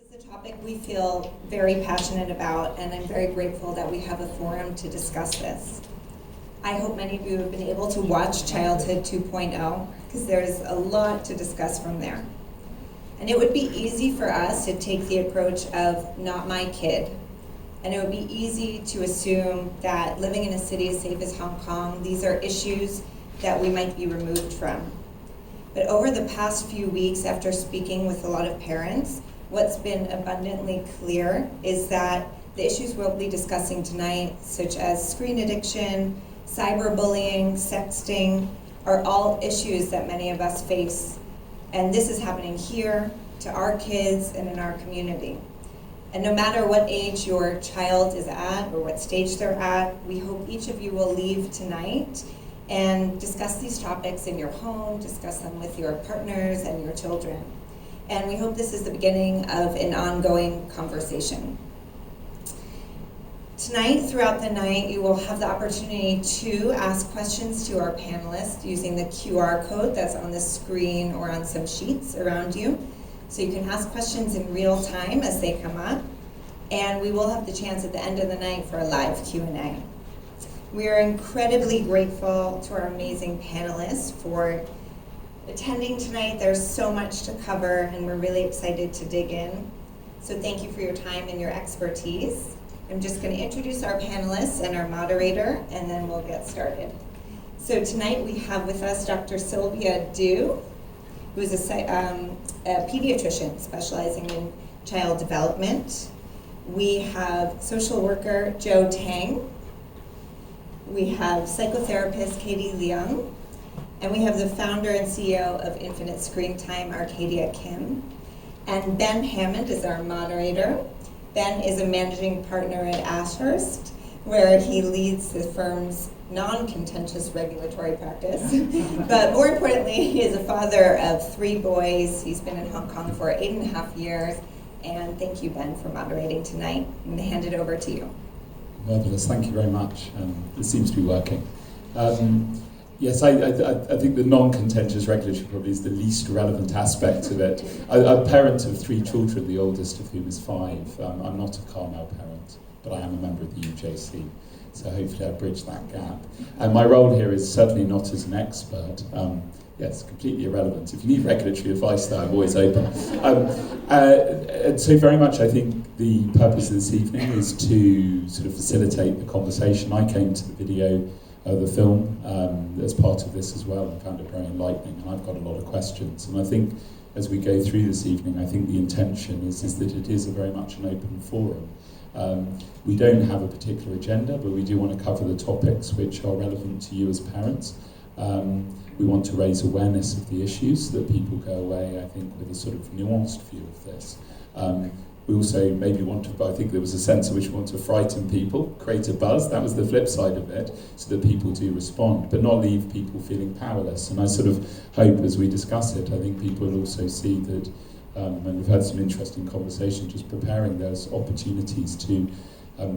This is a topic we feel very passionate about, and I'm very grateful that we have a forum to discuss this. I hope many of you have been able to watch Childhood 2.0 because there's a lot to discuss from there. And it would be easy for us to take the approach of not my kid. And it would be easy to assume that living in a city as safe as Hong Kong, these are issues that we might be removed from. But over the past few weeks, after speaking with a lot of parents, what's been abundantly clear is that the issues we'll be discussing tonight, such as screen addiction, cyberbullying, sexting, are all issues that many of us face. And this is happening here, to our kids, and in our community. And no matter what age your child is at or what stage they're at, we hope each of you will leave tonight and discuss these topics in your home, discuss them with your partners and your children. And we hope this is the beginning of an ongoing conversation. Tonight, throughout the night, you will have the opportunity to ask questions to our panelists using the QR code that's on the screen or on some sheets around you. So you can ask questions in real time as they come up. And we will have the chance at the end of the night for a live Q&A. We are incredibly grateful to our amazing panelists for attending tonight. There's so much to cover, and we're really excited to dig in. So thank you for your time and your expertise. I'm just going to introduce our panelists and our moderator, and then we'll get started. So tonight we have with us Dr. Sylvia Doo, who is a pediatrician specializing in child development. We have social worker Joe Tang. We have psychotherapist Leung. And we have the founder and CEO of Infinite Screentime, Arcadia Kim. And Ben Hammond is our moderator. Ben is a managing partner at Ashurst, where he leads the firm's non-contentious regulatory practice. But more importantly, he is a father of 3 boys. He's been in Hong Kong for 8.5 years. And thank you, Ben, for moderating tonight. I'm going to hand it over to you. Marvelous, thank you very much. It seems to be working. Yes, I think the non-contentious regulatory probably is the least relevant aspect of it. I'm a parent of 3 children, the oldest of whom is 5. I'm not a Carmel parent, but I am a member of the UJC. So hopefully I bridge that gap. And my role here is certainly not as an expert. Yes, completely irrelevant. If you need regulatory advice, though, I'm always open. And so very much I think the purpose of this evening is to sort of facilitate the conversation. I came to the video of the film as part of this as well and found it very enlightening, and I've got a lot of questions. And I think as we go through this evening, I think the intention is that it is a very much an open forum. We don't have a particular agenda, but we do want to cover the topics which are relevant to you as parents. We want to raise awareness of the issues so that people go away, I think, with a sort of nuanced view of this. We also maybe want to, I think there was a sense in which we want to frighten people, create a buzz, that was the flip side of it, so that people do respond, but not leave people feeling powerless. And I sort of hope as we discuss it, I think people will also see that, and we've had some interesting conversation just preparing those opportunities to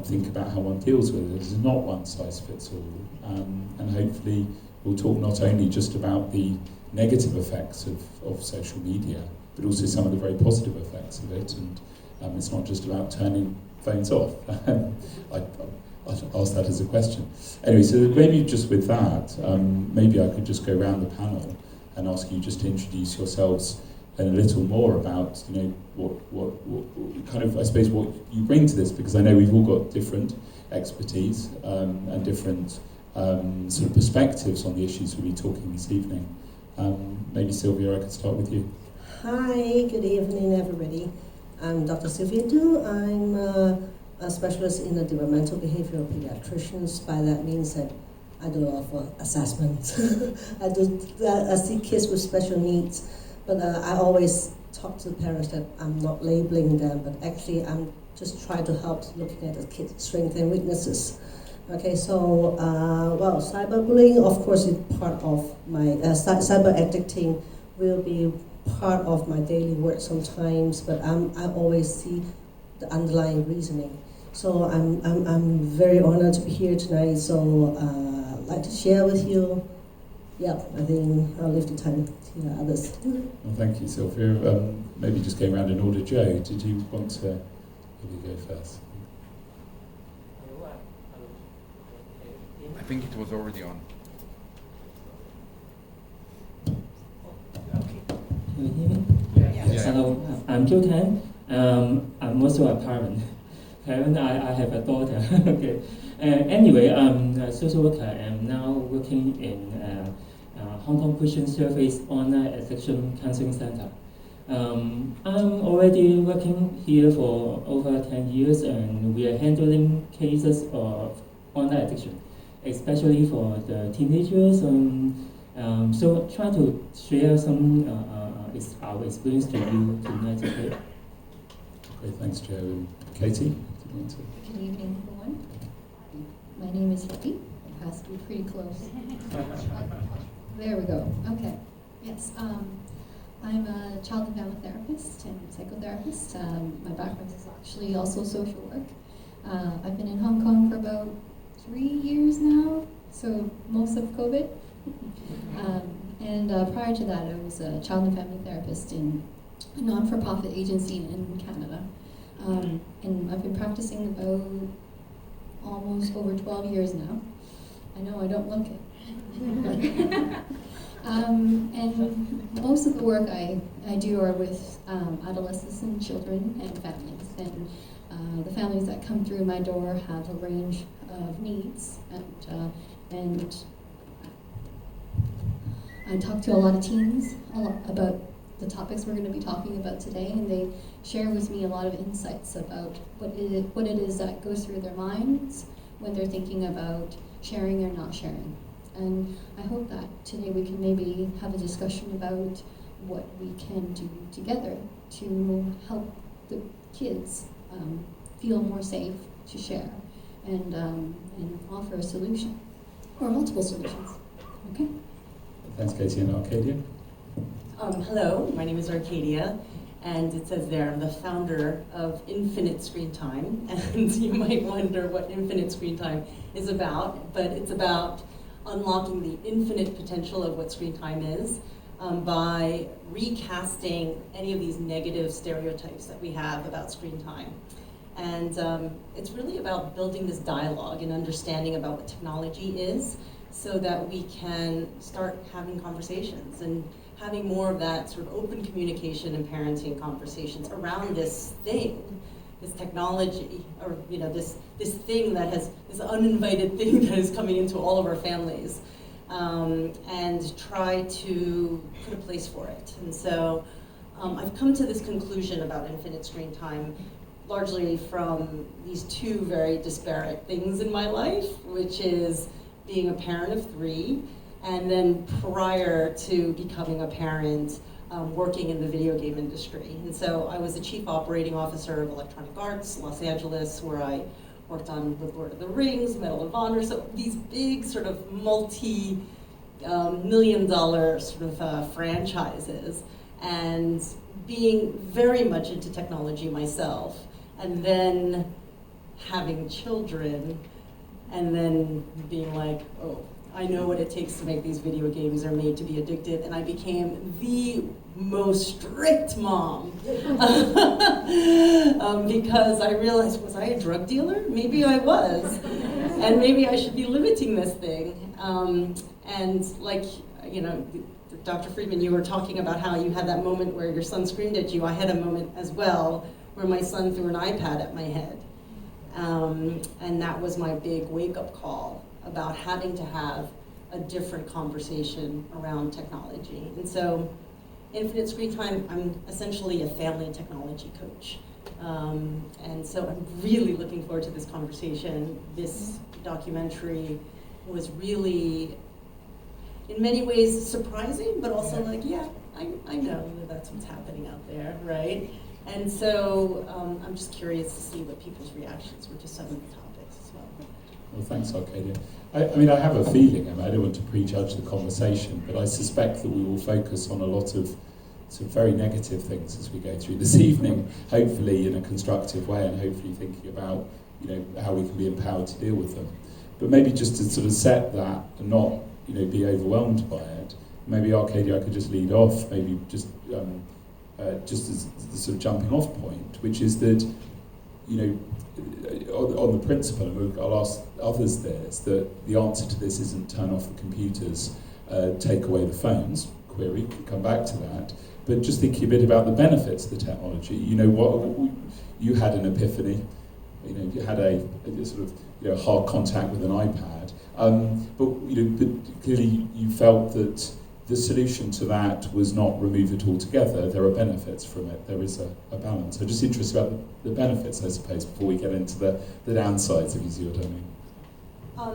think about how one deals with it. It's not one size fits all. And hopefully we'll talk not only just about the negative effects of social media, but also some of the very positive effects of it. And it's not just about turning phones off. I'd ask that as a question. Anyway, so maybe just with that, maybe I could just go around the panel and ask you just to introduce yourselves and a little more about, you know, what kind of, I suppose, what you bring to this, because I know we've all got different expertise and different sort of perspectives on the issues we'll be talking this evening. Maybe Sylvia, I could start with you. Hi, good evening, everybody. I'm Dr. Sylvia Doo. I'm a specialist in the Developmental Behavioral Pediatrics. By that means that I do a lot of assessments. I see kids with special needs, but I always talk to the parents that I'm not labeling them, but actually I'm just trying to help looking at the kids' strengths and weaknesses. Okay, so, well, cyberbullying, of course, is part of my, cyber addicting will be part of my daily work sometimes, but I always see the underlying reasoning. So I'm very honored to be here tonight. So I'd like to share with you yeah, I think I'll leave the time to others. Well, thank you, Sylvia. Maybe just going around in order. Joe, did you want to maybe go first? I think it was already on. Can you hear me? Yes. Hello, I'm Joe Tang. I'm also a parent. I have a daughter. Okay. Anyway, I'm a social worker. I'm now working in Hong Kong Christian Service Online Addiction Counseling Center. I'm already working here for over 10 years, and we are handling cases of online addiction, especially for the teenagers. So try to share some our experience to you tonight. Okay? Great, thanks, Joe. And Katie, do you want to? Good evening, everyone. My name is Hippie. It has to be pretty close. There we go. Okay. Yes. I'm a child and family therapist and psychotherapist. My background is actually also social work. I've been in Hong Kong for about 3 years now, so most of COVID. And prior to that, I was a child and family therapist in a non-for-profit agency in Canada. And I've been practicing about almost over 12 years now. I know I don't look it. And most of the work I do are with adolescents and children and families. And the families that come through my door have a range of needs. And I talk to a lot of teens about the topics we're going to be talking about today, and they share with me a lot of insights about what it is that goes through their minds when they're thinking about sharing or not sharing. And I hope that today we can maybe have a discussion about what we can do together to help the kids feel more safe to share and offer a solution, or multiple solutions. Okay? Thanks, Katie. And Arcadia? Hello, my name is Arcadia, and it says there I'm the founder of Infinite Screentime, and you might wonder what Infinite Screentime is about, but it's about unlocking the infinite potential of what screen time is by recasting any of these negative stereotypes that we have about screen time. And it's really about building this dialogue and understanding about what technology is so that we can start having conversations and having more of that sort of open communication and parenting conversations around this thing, this technology, or this thing that has, this uninvited thing that is coming into all of our families, and try to put a place for it. And so I've come to this conclusion about infinite screen time largely from these two very disparate things in my life, which is being a parent of 3, and then prior to becoming a parent, working in the video game industry. And so I was the chief operating officer of Electronic Arts, Los Angeles, where I worked on The Lord of the Rings, Medal of Honor, so these big sort of multi-million-dollar sort of franchises, and being very much into technology myself, and then having children, and then being like, oh, I know what it takes to make these video games. They're made to be addicted, and I became the most strict mom because I realized, was I a drug dealer? Maybe I was, and maybe I should be limiting this thing. And like, Dr. Friedman, you were talking about how you had that moment where your son screamed at you. I had a moment as well where my son threw an iPad at my head. And that was my big wake-up call about having to have a different conversation around technology. And so, Infinite Screen Time, I'm essentially a family technology coach. And so I'm really looking forward to this conversation. This documentary was really, in many ways, surprising, but also like, yeah, I know that that's what's happening out there, right? And so I'm just curious to see what people's reactions were to some of the topics as well. Well, thanks, Arcadia. I mean, I have a feeling, I don't want to prejudge the conversation, but I suspect that we will focus on a lot of some very negative things as we go through this evening, hopefully in a constructive way, and hopefully thinking about, how we can be empowered to deal with them. But maybe just to sort of set that and not be overwhelmed by it. Maybe Arcadia, I could just lead off, maybe just as the sort of jumping off point, which is that, on the principle, and I'll ask others this, that the answer to this isn't turn off the computers, take away the phones, query, could come back to that, but just thinking a bit about the benefits of the technology. You had an epiphany, you had a sort of hard contact with an iPad, but clearly you felt that the solution to that was not remove it altogether. There are benefits from it. There is a balance. I'm just interested about the benefits, I suppose, before we get into the downsides, if you see what I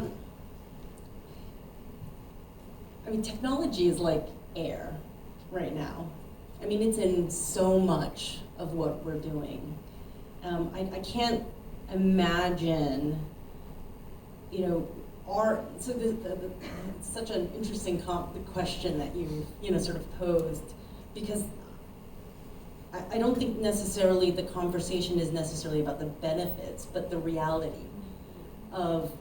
mean. Technology is like air right now. It's in so much of what we're doing. I can't imagine, it's such an interesting question that you sort of posed, because I don't think necessarily the conversation is necessarily about the benefits, but the reality of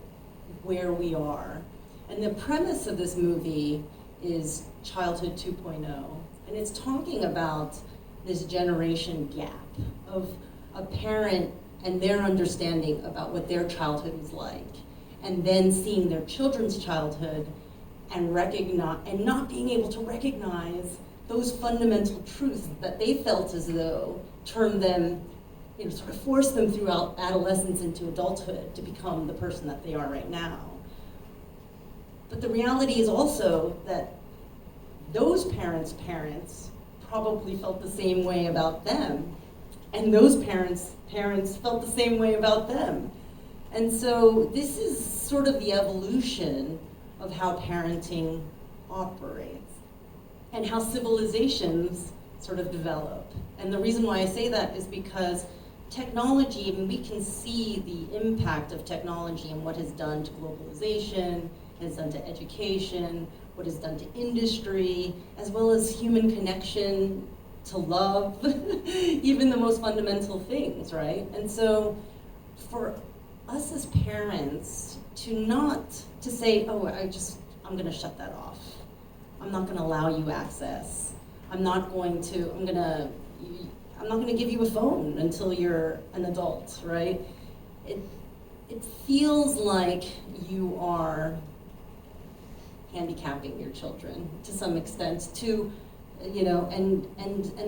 where we are. And the premise of this movie is childhood 2.0, and it's talking about this generation gap of a parent and their understanding about what their childhood was like, and then seeing their children's childhood and not being able to recognize those fundamental truths that they felt as though turned them, sort of forced them throughout adolescence into adulthood to become the person that they are right now. But the reality is also that those parents' probably felt the same way about them, and those parents' felt the same way about them. And so this is sort of the evolution of how parenting operates and how civilizations sort of develop. And the reason why I say that is because technology, we can see the impact of technology and what has done to globalization, has done to education, what has done to industry, as well as human connection to love, even the most fundamental things, right? And so for us as parents to say, I'm gonna shut that off. I'm not gonna allow you access. I'm not gonna give you a phone until you're an adult, right? It feels like you are handicapping your children to some extent, and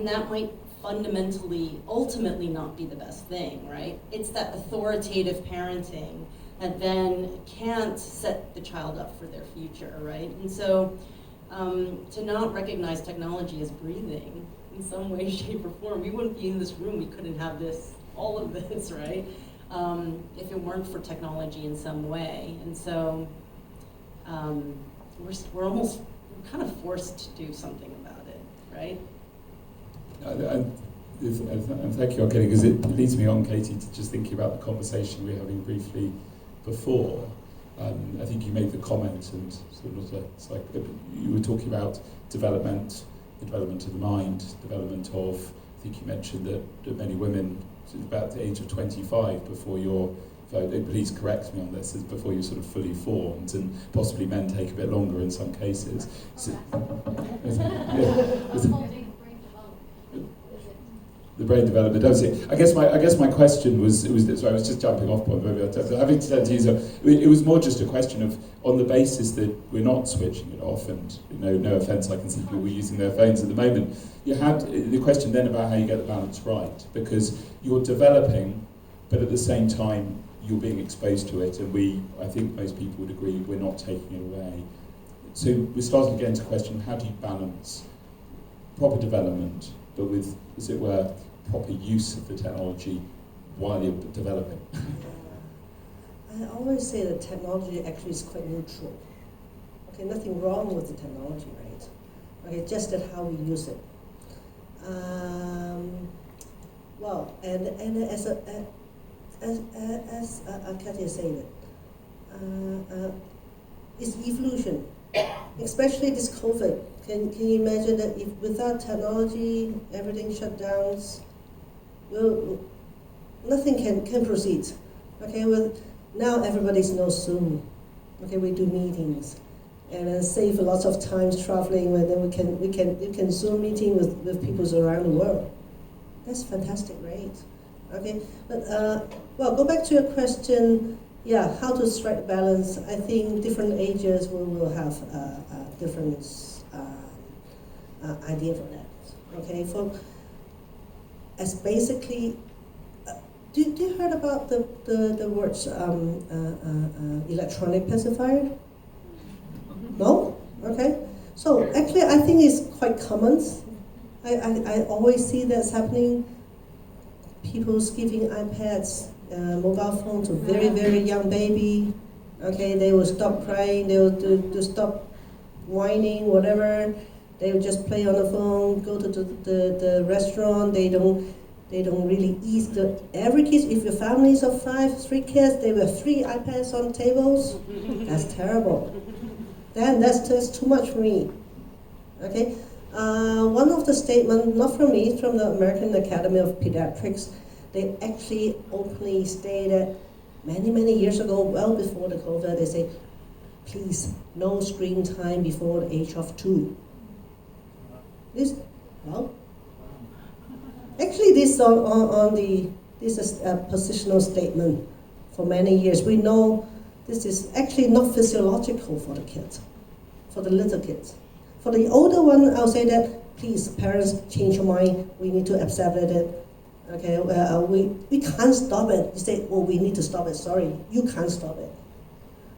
that might fundamentally, ultimately not be the best thing, right? It's that authoritative parenting that then can't set the child up for their future, right? And so to not recognize technology as breathing in some way, shape, or form, we wouldn't be in this room, we couldn't have all of this, right? If it weren't for technology in some way. And so we're kind of forced to do something about it, right? And thank you, Arcadia, because it leads me on, Katie, to just thinking about the conversation we were having briefly before. I think you made the comment, and it's like you were talking about the development of the mind, development of, I think you mentioned that many women, about the age of 25 before you're, please correct me on this, is before you're sort of fully formed, and possibly men take a bit longer in some cases. So, the brain development, does it? I guess my question was this. I was just jumping off point. Maybe having to turn to you. It was more just a question of, on the basis that we're not switching it off, and no offence, I can see people using their phones at the moment. You had the question then about how you get the balance right, because you're developing, but at the same time you're being exposed to it, and I think most people would agree, we're not taking it away. So we're starting again to question, how do you balance proper development, but with, as it were, proper use of the technology while you're developing? I always say that technology actually is quite neutral. Okay, nothing wrong with the technology, right? Okay, just that how we use it. As Arcadia said, it's evolution, especially this COVID. Can you imagine that if without technology, everything shut down, well, nothing can proceed. Okay, now everybody knows Zoom. Okay, we do meetings. and then save lots of times traveling. Where then we can Zoom meeting with people around the world. That's fantastic, right? Okay, but well, go back to your question. Yeah, how to strike balance? I think different ages will have different idea for that. Okay, for as basically, do you heard about the words electronic pacifier? No? Okay. So actually I think it's quite common. I always see that's happening. People's giving iPads, mobile phones to very, very young baby. Okay, they will stop crying, they will stop whining, whatever. They will just play on the phone, go to the restaurant, they don't really eat. Every kid, if your family is of 3 kids, they have 3 iPads on tables. That's terrible. Then that's just too much for me. Okay, one of the statements, not from me, it's from the American Academy of Pediatrics. They actually openly stated many years ago, well before the COVID, they say, please, no screen time before the age of 2. This, well, actually this this is a positional statement for many years. We know this is actually not physiological for the kids, for the little kids. For the older one, I'll say that, please, parents, change your mind. We need to accept it. Okay, we can't stop it. You say, oh, we need to stop it. Sorry, you can't stop it.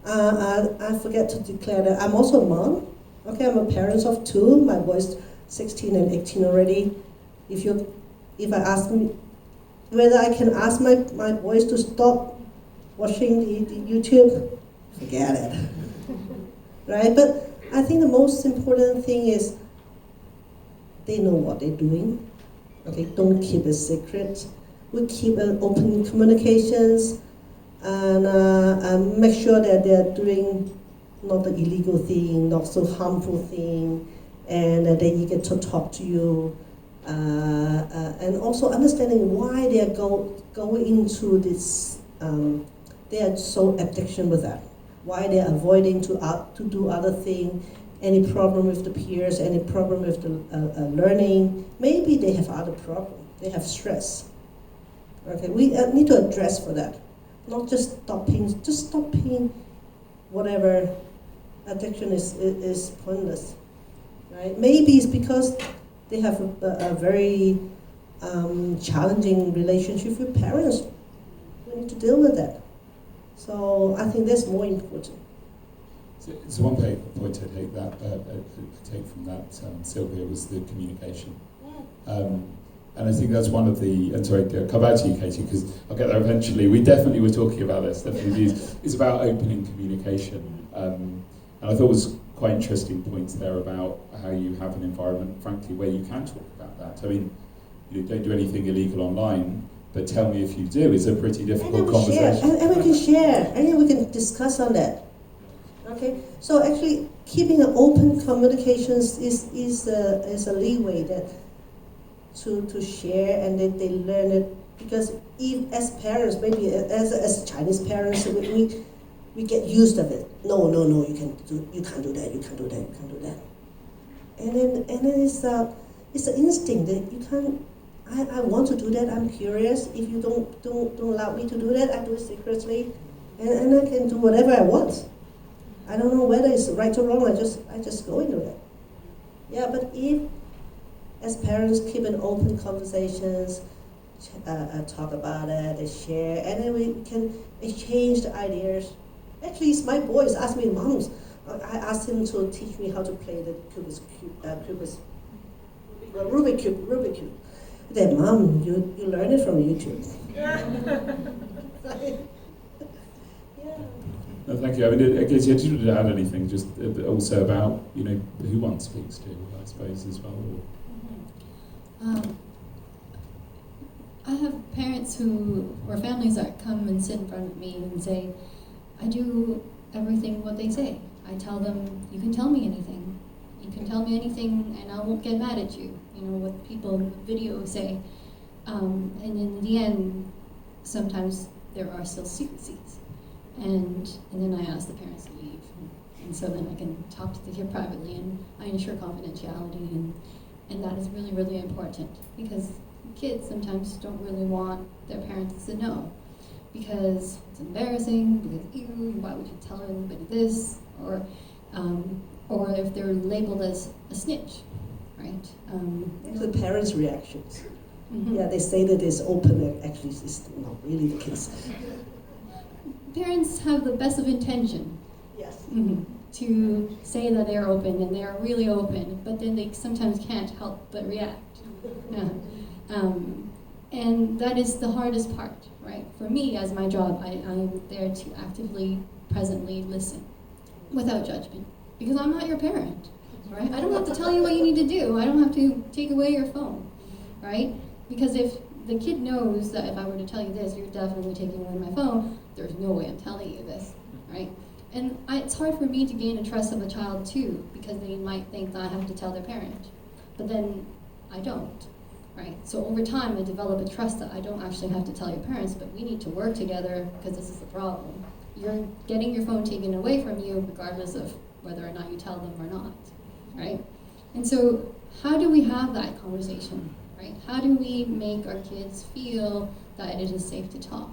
I forget to declare that I'm also a mom. Okay, I'm a parent of 2. My boys 16 and 18 already. If I ask me whether I can ask my boys to stop watching the YouTube, forget it. Right? But I think the most important thing is they know what they're doing. Okay, don't keep it secret. We keep open communications and make sure that they're doing not the illegal thing, not so harmful thing, and that they get to talk to you. And also understanding why they are going into this, they are so addiction with that. Why they are avoiding to do other things, any problem with the peers, any problem with the learning. Maybe they have other problems, they have stress. Okay, we need to address for that. Not just stopping whatever addiction is pointless. Right? Maybe it's because they have a very challenging relationship with parents. We need to deal with that. So I think that's more important. So one point I take from that, Sylvia, was the communication. And I think that's one of the, and sorry, I'll come back to you, Katie, because I'll get there eventually. We definitely were talking about this, definitely. It's about opening communication. And I thought it was quite interesting points there about how you have an environment, frankly, where you can talk about that. I mean, you don't do anything illegal online, but tell me if you do. It's a pretty difficult conversation. And we can share, and we can discuss on that. Okay, so actually keeping an open communications is a leeway that to share, and then they learn it, because if as parents, maybe as Chinese parents, we get used of it. No, you can't do that. And then it's an instinct that you can't. I want to do that. I'm curious. If you don't allow me to do that, I do it secretly, and I can do whatever I want. I don't know whether it's right or wrong. I just go into it. Yeah, but if as parents keep an open conversations, talk about it, they share, and then we can exchange the ideas. Actually, it's my boys ask me, Moms, I asked him to teach me how to play the Rubik Cube. Then, Mom, you learn it from YouTube. Yeah. No, thank you. I mean, I guess you didn't add anything, just also about, who one speaks to, I suppose, as well. I have parents or families that come and sit in front of me and say, I do everything what they say. I tell them, you can tell me anything. You can tell me anything and I won't get mad at you. What people in the video say. And in the end, sometimes there are still secrecies. And then I ask the parents to leave. And so then I can talk to the kid privately, and I ensure confidentiality, and that is really, really important, because kids sometimes don't really want their parents to know, because it's embarrassing, because ew, why would you tell anybody this, or if they're labeled as a snitch, right? The parents' reactions. Mhm. Yeah, they say that it's open, and actually it's not really the case. Parents have the best of intention Yes. to say that they're open, and they're really open, but then they sometimes can't help but react. Yeah. And that is the hardest part, right? For me, as my job, I'm there to actively, presently listen without judgment, because I'm not your parent, right? I don't have to tell you what you need to do. I don't have to take away your phone, right? Because if the kid knows that if I were to tell you this, you're definitely taking away my phone, there's no way I'm telling you this, right? And it's hard for me to gain the trust of a child too, because they might think that I have to tell their parent, but then I don't, right? So over time, I develop a trust that I don't actually have to tell your parents, but we need to work together because this is the problem. You're getting your phone taken away from you regardless of whether or not you tell them or not, right? And so how do we have that conversation, right? How do we make our kids feel that it is safe to talk?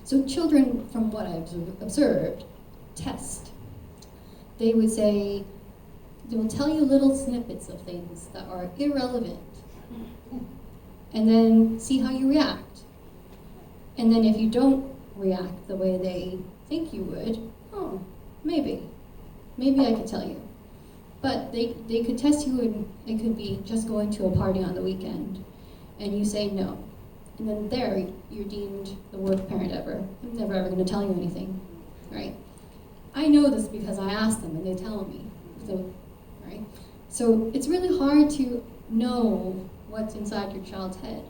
So children, from what I've observed, test. They would say, they will tell you little snippets of things that are irrelevant, and then see how you react. And then if you don't react the way they think you would, oh, maybe I could tell you. But they could test you, and it could be just going to a party on the weekend, and you say no. And then there, you're deemed the worst parent ever. I'm never ever going to tell you anything, right? I know this because I ask them and they tell me, so, right? So it's really hard to know what's inside your child's head,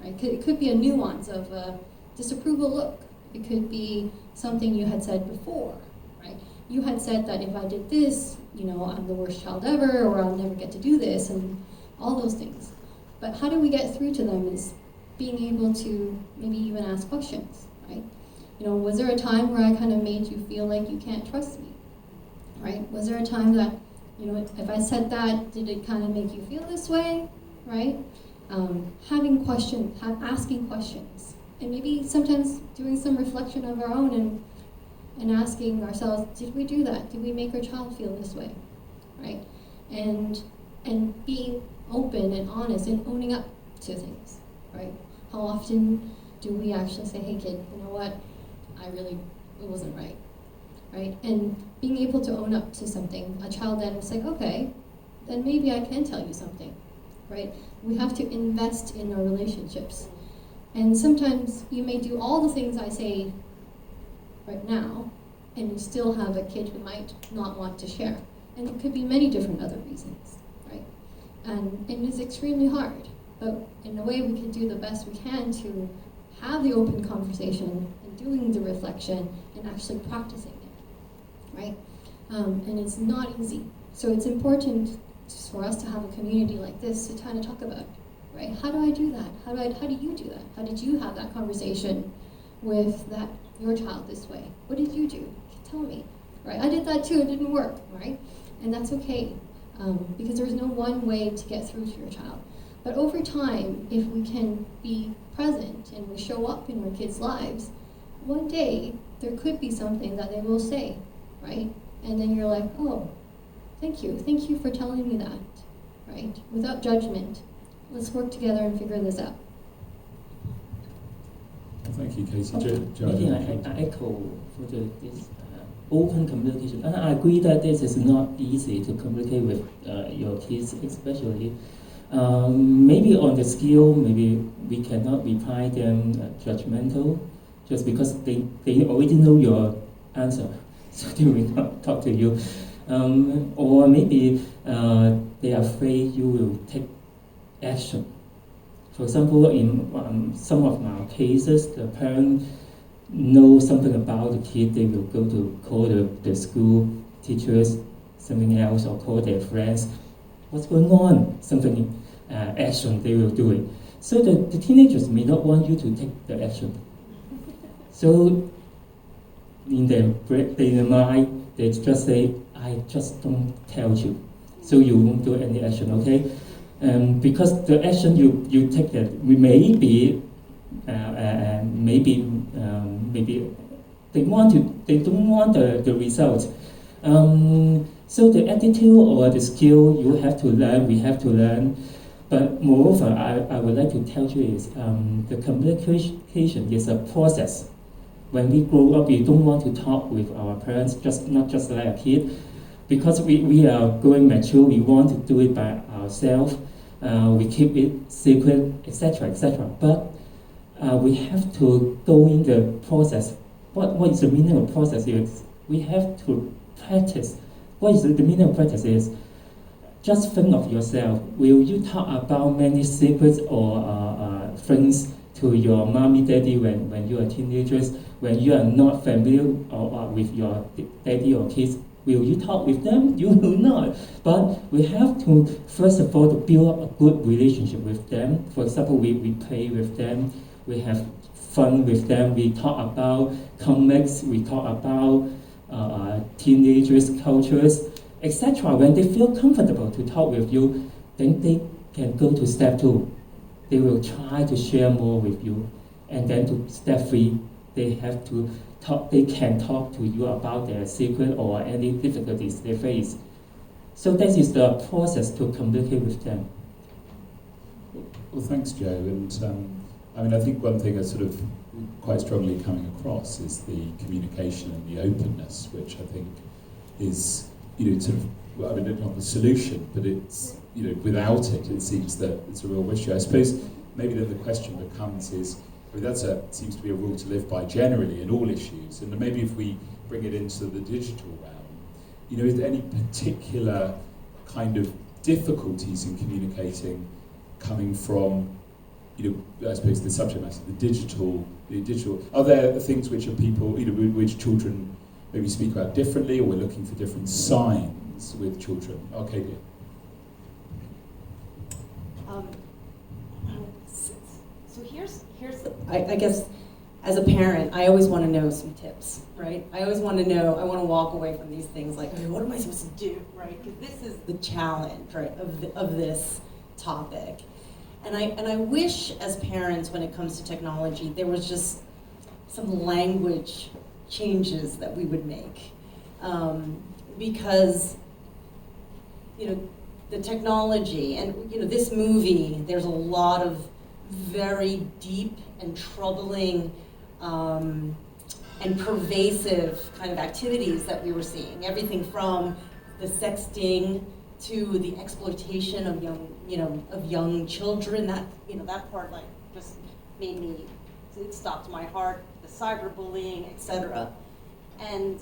right? It could be a nuance of a disapproval look. It could be something you had said before, right? You had said that if I did this, I'm the worst child ever, or I'll never get to do this, and all those things. But how do we get through to them is being able to maybe even ask questions, right? Was there a time where I kind of made you feel like you can't trust me, right? Was there a time that, if I said that, did it kind of make you feel this way, right? Having questions, asking questions, and maybe sometimes doing some reflection of our own and asking ourselves, did we do that? Did we make our child feel this way, right? And being open and honest and owning up to things, right? How often do we actually say, hey kid, you know what? It wasn't right, right? And being able to own up to something, a child then is like, okay, then maybe I can tell you something, right? We have to invest in our relationships. And sometimes you may do all the things I say right now, and you still have a kid who might not want to share. And it could be many different other reasons, right? And it is extremely hard, but in a way we can do the best we can to have the open conversation and doing the reflection and actually practicing it, right? And it's not easy. So it's important for us to have a community like this to kind of talk about, right? How do I do that? How do you do that? How did you have that conversation with your child this way? What did you do? Tell me, right? I did that too, it didn't work, right? And that's okay, because there's no one way to get through to your child. But over time, if we can be present and we show up in our kids' lives, one day there could be something that they will say, right? And then you're like, oh, thank you for telling me that, right? Without judgment, let's work together and figure this out. Thank you, Casey. Maybe I echo for this open communication. I agree that this is not easy to communicate with your kids, especially. Maybe on the skill, maybe we cannot reply them judgmental, just because they already know your answer, so they will not talk to you. Or maybe they are afraid you will take action. For example, in some of our cases, the parent knows something about the kid, they will go to call the school teachers, something else, or call their friends. What's going on? Something action, they will do it. So the teenagers may not want you to take the action. So in their mind, they just say, I just don't tell you, so you won't do any action, okay? Because the action you take it maybe they don't want the result. So the attitude or the skill you have to learn, we have to learn. But moreover, I would like to tell you is the communication is a process. When we grow up, we don't want to talk with our parents, not just like a kid, because we are growing mature. We want to do it by ourselves. We keep it secret, etc., etc. But we have to go in the process. What is the meaning of process? Is we have to practice. What is the meaning of practice? Is just think of yourself. Will you talk about many secrets or things to your mommy, daddy when you are teenagers, when you are not familiar with your daddy or kids? Will you talk with them? You will not. But we have to, first of all, to build up a good relationship with them. For example, we play with them, we have fun with them, we talk about comics, we talk about teenagers' cultures, etc. When they feel comfortable to talk with you, then they can go to step 2. They will try to share more with you. And then to step 3, they can talk to you about their secret or any difficulties they face. So that is the process to communicate with them. Well, thanks, Joe. And I think one thing that's sort of quite strongly coming across is the communication and the openness, which I think is, not the solution, but it's, without it, it seems that it's a real issue. I suppose maybe then the question becomes seems to be a rule to live by generally in all issues, and maybe if we bring it into the digital realm, is there any particular kind of difficulties in communicating coming from, I suppose the subject matter, the digital, are there things which are people, which children maybe speak about differently, or we're looking for different signs with children? Arcadia. So here's I guess as a parent, I always want to know some tips, right? I always want to know, I want to walk away from these things like, okay, what am I supposed to do, right? Because this is the challenge, right, of this topic. And I wish as parents, when it comes to technology, there was just some language changes that we would make. Because, the technology and, this movie, there's a lot of very deep and troubling and pervasive kind of activities that we were seeing. Everything from the sexting to the exploitation of young children. That part just made me, it stopped my heart. The cyberbullying, etc. And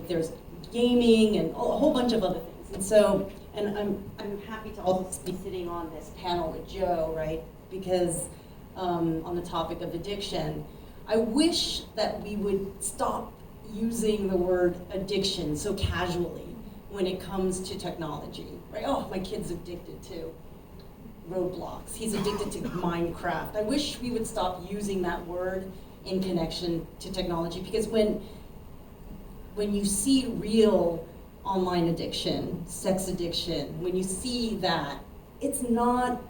there's gaming and a whole bunch of other things. And so, and I'm happy to also be sitting on this panel with Joe, right? Because on the topic of addiction, I wish that we would stop using the word addiction so casually when it comes to technology, right? Oh, my kid's addicted to Roblox. He's addicted to Minecraft. I wish we would stop using that word in connection to technology, because when you see real online addiction, sex addiction, when you see that, it's not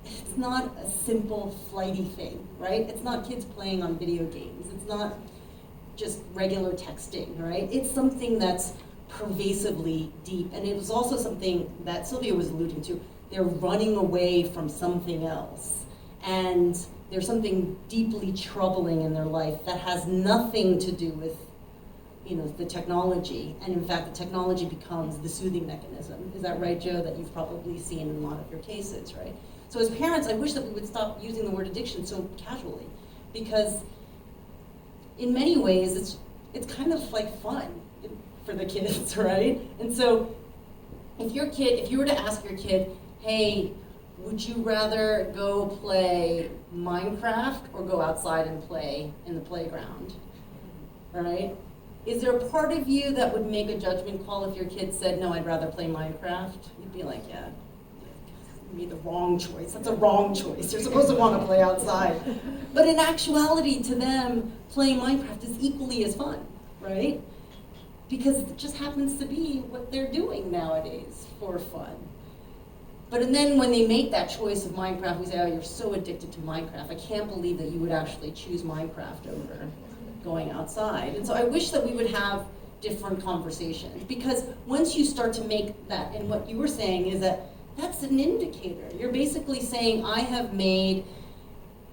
a simple flighty thing, right? It's not kids playing on video games. It's not just regular texting, right? It's something that's pervasively deep. And it was also something that Sylvia was alluding to. They're running away from something else. And there's something deeply troubling in their life that has nothing to do with the technology. And in fact, the technology becomes the soothing mechanism. Is that right, Joe? That you've probably seen in a lot of your cases, right? So as parents, I wish that we would stop using the word addiction so casually, because in many ways, it's kind of like fun for the kids, right? And so if you were to ask your kid, hey, would you rather go play Minecraft or go outside and play in the playground, all right? Is there a part of you that would make a judgment call if your kid said, no, I'd rather play Minecraft? You'd be like, yeah, made the wrong choice. That's a wrong choice. You're supposed to want to play outside. But in actuality, to them, playing Minecraft is equally as fun, right? Because it just happens to be what they're doing nowadays for fun. But then when they make that choice of Minecraft, we say, oh, you're so addicted to Minecraft. I can't believe that you would actually choose Minecraft over going outside. And so I wish that we would have different conversations, because once you start to make that, and what you were saying is that that's an indicator. You're basically saying, I have made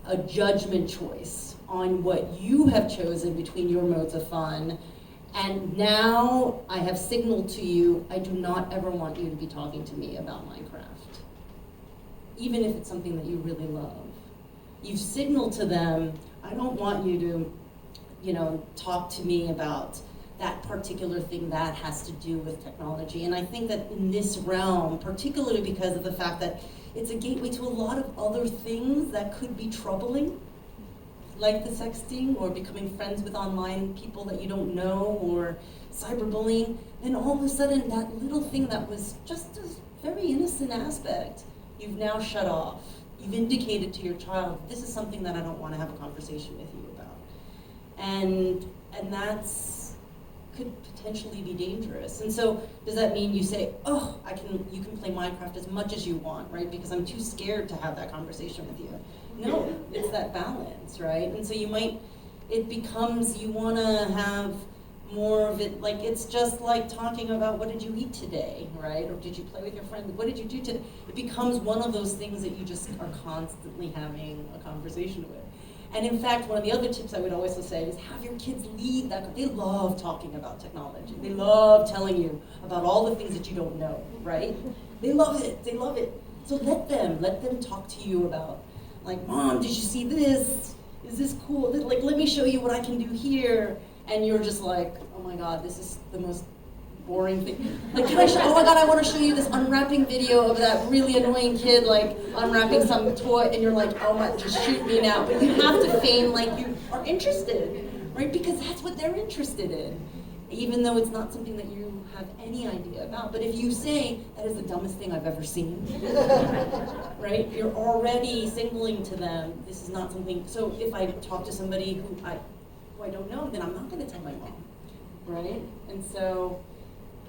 a judgment choice on what you have chosen between your modes of fun, and now I have signaled to you, I do not ever want you to be talking to me about Minecraft, even if it's something that you really love. You've signaled to them, I don't want you to, talk to me about that particular thing that has to do with technology. And I think that in this realm, particularly because of the fact that it's a gateway to a lot of other things that could be troubling, like the sexting or becoming friends with online people that you don't know, or cyberbullying, and all of a sudden that little thing that was just a very innocent aspect, you've now shut off. You've indicated to your child, this is something that I don't want to have a conversation with you about. And that's could potentially be dangerous. And so does that mean you say, oh, you can play Minecraft as much as you want, right? Because I'm too scared to have that conversation with you. No, it's that balance, right? And so you want to have more of it, like it's just like talking about what did you eat today, right? Or did you play with your friend? What did you do today? It becomes one of those things that you just are constantly having a conversation with. And in fact, one of the other tips I would always say is have your kids lead that. They love talking about technology. They love telling you about all the things that you don't know, right? They love it, they love it. So let them talk to you about, like, Mom, did you see this? Is this cool? Like, let me show you what I can do here. And you're just like, oh my God, this is the most boring thing. Like, can I show, oh my God, I want to show you this unwrapping video of that really annoying kid, like, unwrapping some toy, and you're like, oh my, just shoot me now. But you have to feign like you are interested, right? Because that's what they're interested in, even though it's not something that you have any idea about. But if you say, that is the dumbest thing I've ever seen, right? You're already signaling to them, this is not something, so if I talk to somebody who I don't know, then I'm not going to tell my mom, right? And so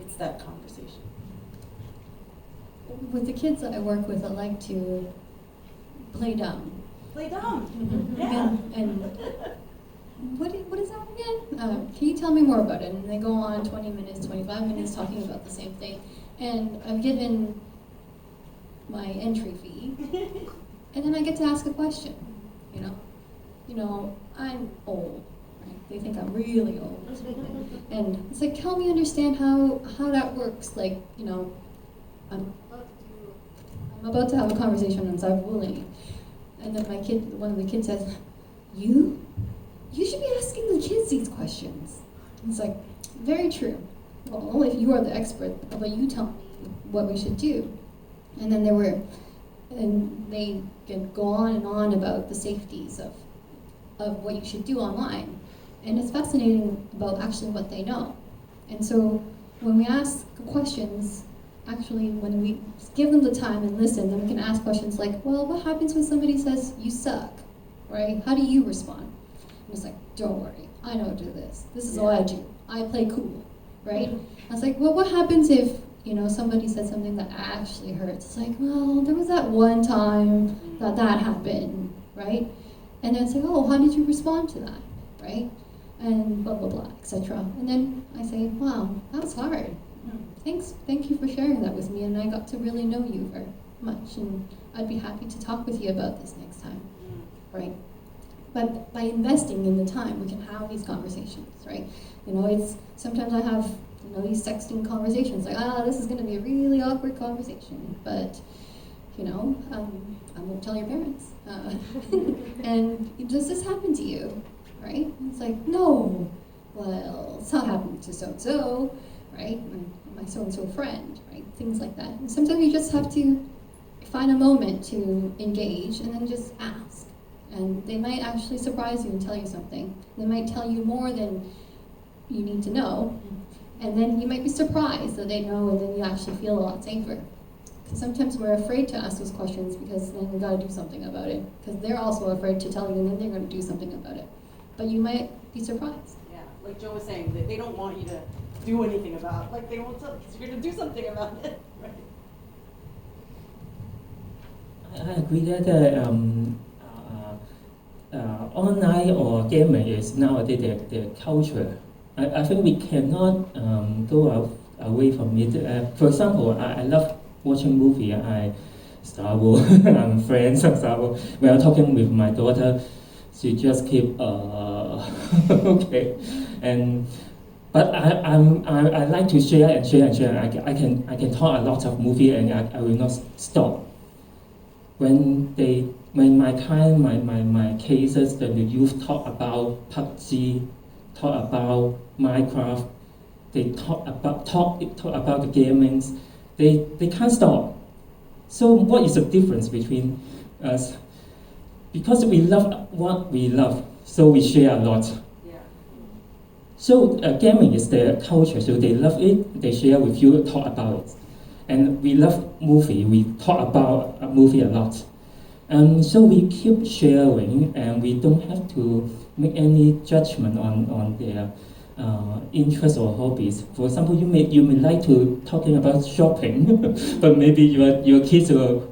it's that conversation. With the kids that I work with, I like to play dumb. Play dumb. Yeah. And what is that again? Can you tell me more about it? And they go on 20 minutes, 25 minutes talking about the same thing. And I've given my entry fee, and then I get to ask a question. I'm old. They think I'm really old. And it's like, help me understand how that works. Like, I'm about to have a conversation on cyberbullying. And then one of the kids says, you should be asking the kids these questions. And it's like, very true. Well, if you are the expert, how about you tell me what we should do? And then they can go on and on about the safeties of what you should do online. And it's fascinating about actually what they know. And so when we ask questions, actually when we give them the time and listen, then we can ask questions like, well, what happens when somebody says, you suck, right? How do you respond? And it's like, don't worry, I know how to do this. This is all I do. I play cool, right? I was like, well, what happens if, somebody said something that actually hurts? It's like, well, there was that one time that happened, right? And then it's like, oh, how did you respond to that, right? And blah, blah, blah, etc. And then I say, wow, that was hard. Thank you for sharing that with me, and I got to really know you very much, and I'd be happy to talk with you about this next time, right? But by investing in the time, we can have these conversations, right? Sometimes I have, these sexting conversations, like, this is gonna be a really awkward conversation, but, I won't tell your parents. And does this happen to you? Right? And it's like, no, well, it's not happening to so-and-so, right? My so-and-so friend, right? Things like that. And sometimes you just have to find a moment to engage and then just ask. And they might actually surprise you and tell you something. They might tell you more than you need to know. And then you might be surprised that they know, and then you actually feel a lot safer. 'Cause sometimes we're afraid to ask those questions because then we gotta do something about it. Because they're also afraid to tell you and then they're gonna do something about it. But you might be surprised. Yeah, like Joe was saying, they don't want you to do anything about it. Like they won't tell because you're going to do something about it. Right? I agree that online or gaming is nowadays the culture. I think we cannot go away from it. For example, I love watching movie. Star Wars. I'm friends of Star Wars. When I'm talking with my daughter, she just keep okay, but I like to share and share and share. I can talk a lot of movie and I will not stop. When my cases, the youth talk about PUBG, talk about Minecraft, they talk about the gamings, they can't stop. So what is the difference between us? Because we love what we love, so we share a lot. Yeah. So gaming is their culture, so they love it, they share with you, talk about it. And we love movie, we talk about a movie a lot. So we keep sharing, and we don't have to make any judgment on their interests or hobbies. For example, you may like to talking about shopping, but maybe your kids will.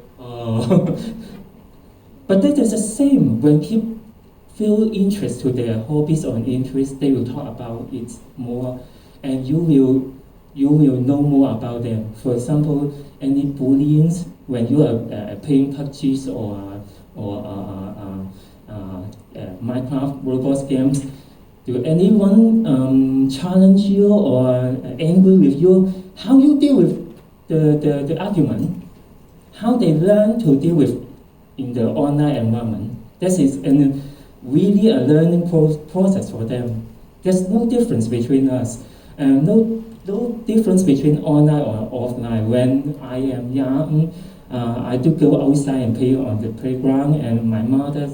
But that is the same. When kids feel interest to their hobbies or interests, they will talk about it more, and you will know more about them. For example, any bullying when you are playing PUBG or Minecraft, Roblox games. Do anyone challenge you or angry with you? How you deal with the argument? How they learn to deal with in the online environment? This is really a learning process for them. There's no difference between us, no difference between online or offline. When I am young, I do go outside and play on the playground, and my mother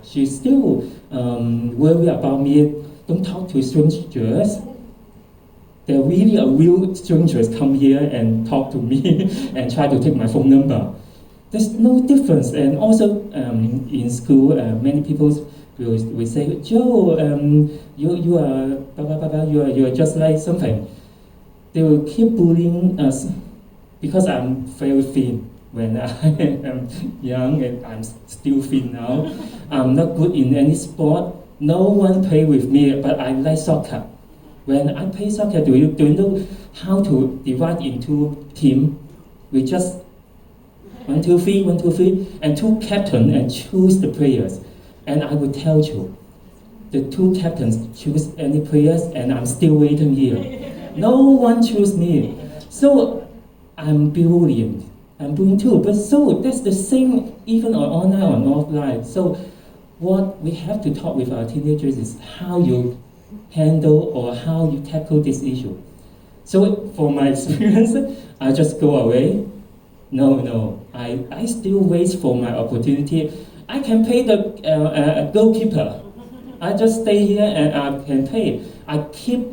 she still worry about me. Don't talk to strangers. There really are real strangers come here and talk to me and try to take my phone number. There's no difference. And also in school, many people will say, Joe, you are blah, blah, blah, blah, you are just like something. They will keep bullying us because I'm very thin. When I am young, and I'm still thin now, I'm not good in any sport. No one play with me, but I like soccer. When I play soccer, do you know how to divide into team? We just 1, 2, 3, 1, 2, 3, and 2 captains and choose the players. And I will tell you, the 2 captains choose any players, and I'm still waiting here. No one choose me, so I'm bullying. I'm doing too, but so that's the same even on online or offline. So what we have to talk with our teenagers is how you handle or how you tackle this issue. So for my experience, I just go away. No, I still wait for my opportunity. I can pay the goalkeeper. I just stay here and I can pay. I keep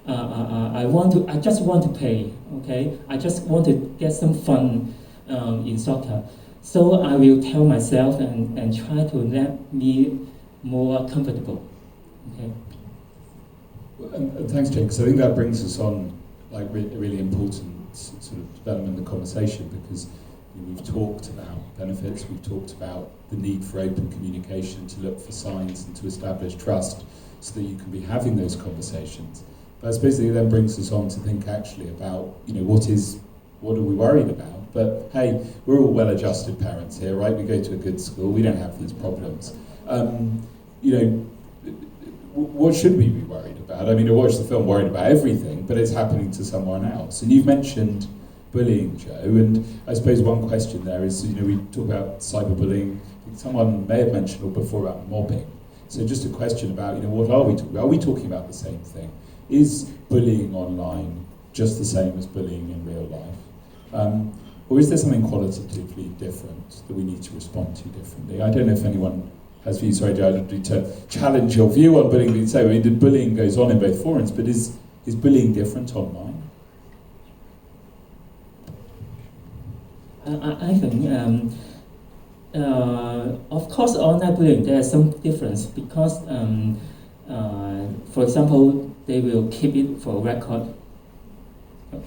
I just want to play, okay? I just want to get some fun in soccer. So I will tell myself and try to let me more comfortable, okay? And thanks, Jake. So I think that brings us on like a really important sort of development of the conversation, because we've talked about benefits, we've talked about the need for open communication, to look for signs and to establish trust so that you can be having those conversations. But I suppose it then brings us on to think actually about, what are we worried about? But hey, we're all well-adjusted parents here, right? We go to a good school, we don't have these problems. What should we be worried about? I mean, I watched the film worried about everything, but it's happening to someone else. And you've mentioned bullying, Joe, and I suppose one question there is, we talk about cyberbullying. Someone may have mentioned before about mobbing. So just a question about, what are we talking about? Are we talking about the same thing? Is bullying online just the same as bullying in real life? Or is there something qualitatively different that we need to respond to differently? I don't know if anyone has views. Sorry, Joe, I don't need to challenge your view on bullying. The bullying goes on in both forums, but is bullying different online? I think, of course, online bullying, there's some difference because, for example, they will keep it for record.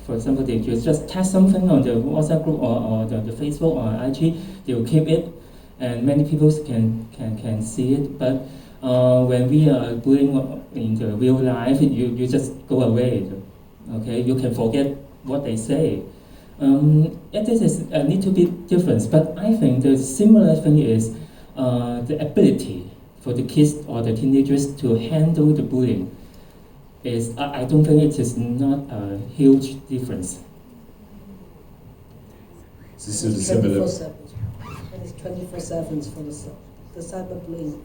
For example, they just test something on the WhatsApp group or the Facebook or IG, they will keep it, and many people can see it. But when we are bullying in the real life, you just go away. Okay, you can forget what they say. This is a little bit different, but I think the similar thing is the ability for the kids or the teenagers to handle the bullying. I don't think it is not a huge difference. This is a similar. 24/7. It's 24/7 for the cyberbullying.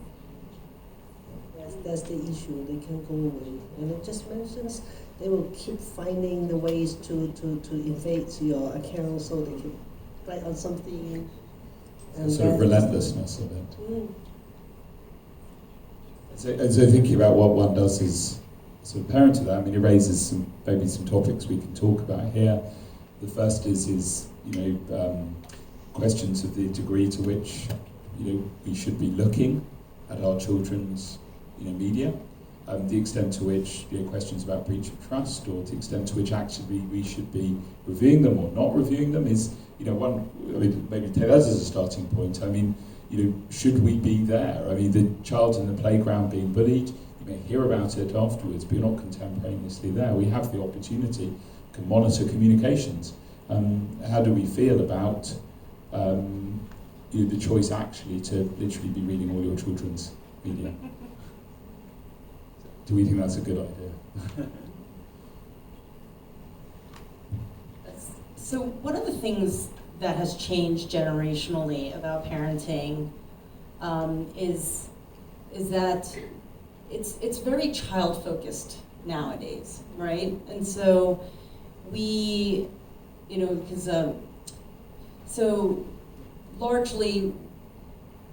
That's the issue. They can go away, and it just mentions they will keep finding the ways to invade your account, so they can write on something. And Sort of relentlessness of it. So thinking about what one does as a parent to that, I mean, it raises maybe some topics we can talk about here. The first is questions of the degree to which we should be looking at our children's media, the extent to which questions about breach of trust, or the extent to which actually we should be reviewing them or not reviewing them is one. I mean, maybe take that as a starting point. I mean, should we be there? I mean, the child in the playground being bullied, you may hear about it afterwards, but you're not contemporaneously there. We have the opportunity to monitor communications. How do we feel about the choice actually to literally be reading all your children's media? Do we think that's a good idea? So one of the things that has changed generationally about parenting is that it's very child focused nowadays, right? And so we, so largely